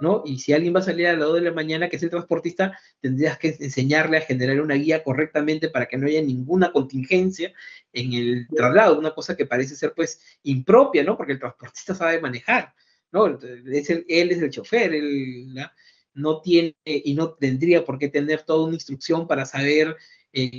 ¿no? Y si alguien va a salir a las 2 de la mañana, que es el transportista, tendrías que enseñarle a generar una guía correctamente para que no haya ninguna contingencia en el traslado, una cosa que parece ser pues impropia, ¿no? Porque el transportista sabe manejar, ¿no? Él es el chofer, no tiene y no tendría por qué tener toda una instrucción para saber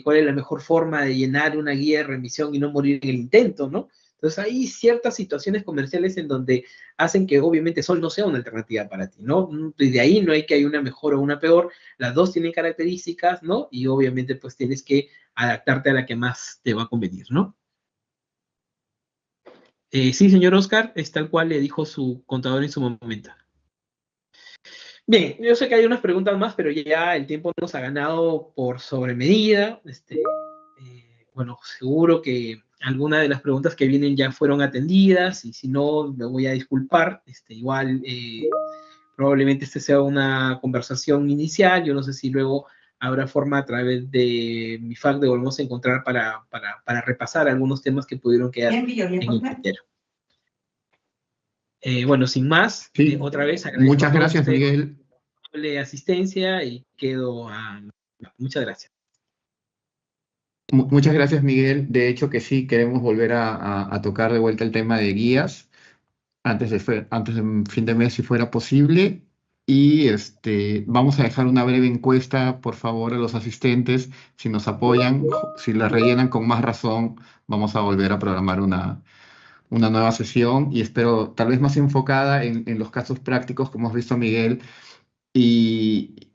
cuál es la mejor forma de llenar una guía de remisión y no morir en el intento, ¿no? Entonces hay ciertas situaciones comerciales en donde hacen que obviamente Sol no sea una alternativa para ti, ¿no? Y de ahí no hay que hay una mejor o una peor, las dos tienen características, ¿no? Y obviamente pues tienes que adaptarte a la que más te va a convenir, ¿no? Sí, señor Oscar, es tal cual le dijo su contador en su momento. Bien, yo sé que hay unas preguntas más, pero ya el tiempo nos ha ganado por sobremedida. Bueno, seguro que algunas de las preguntas que vienen ya fueron atendidas y si no, me voy a disculpar. Igual, probablemente sea una conversación inicial. Yo no sé si luego habrá forma a través de mi FAQ de volvemos a encontrar para repasar algunos temas que pudieron quedar en el tintero. Bueno, sin más, Sí. otra vez Muchas gracias, Miguel. Asistencia y quedo a... Muchas gracias. Muchas gracias, Miguel. De hecho, que sí, queremos volver a tocar de vuelta el tema de guías antes de fin de mes, si fuera posible. Y vamos a dejar una breve encuesta, por favor, a los asistentes. Si nos apoyan, si la rellenan con más razón, vamos a volver a programar una nueva sesión y espero tal vez más enfocada en los casos prácticos, como has visto, Miguel. Y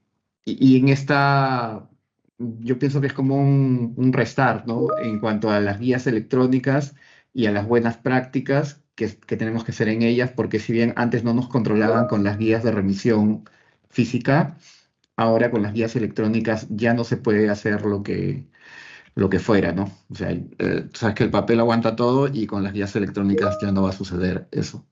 en esta, yo pienso que es como un restart, ¿no? En cuanto a las guías electrónicas y a las buenas prácticas que tenemos que hacer en ellas, porque si bien antes no nos controlaban con las guías de remisión física, ahora con las guías electrónicas ya no se puede hacer lo que fuera, ¿no? O sea, tú sabes que el papel aguanta todo y con las guías electrónicas ya no va a suceder eso.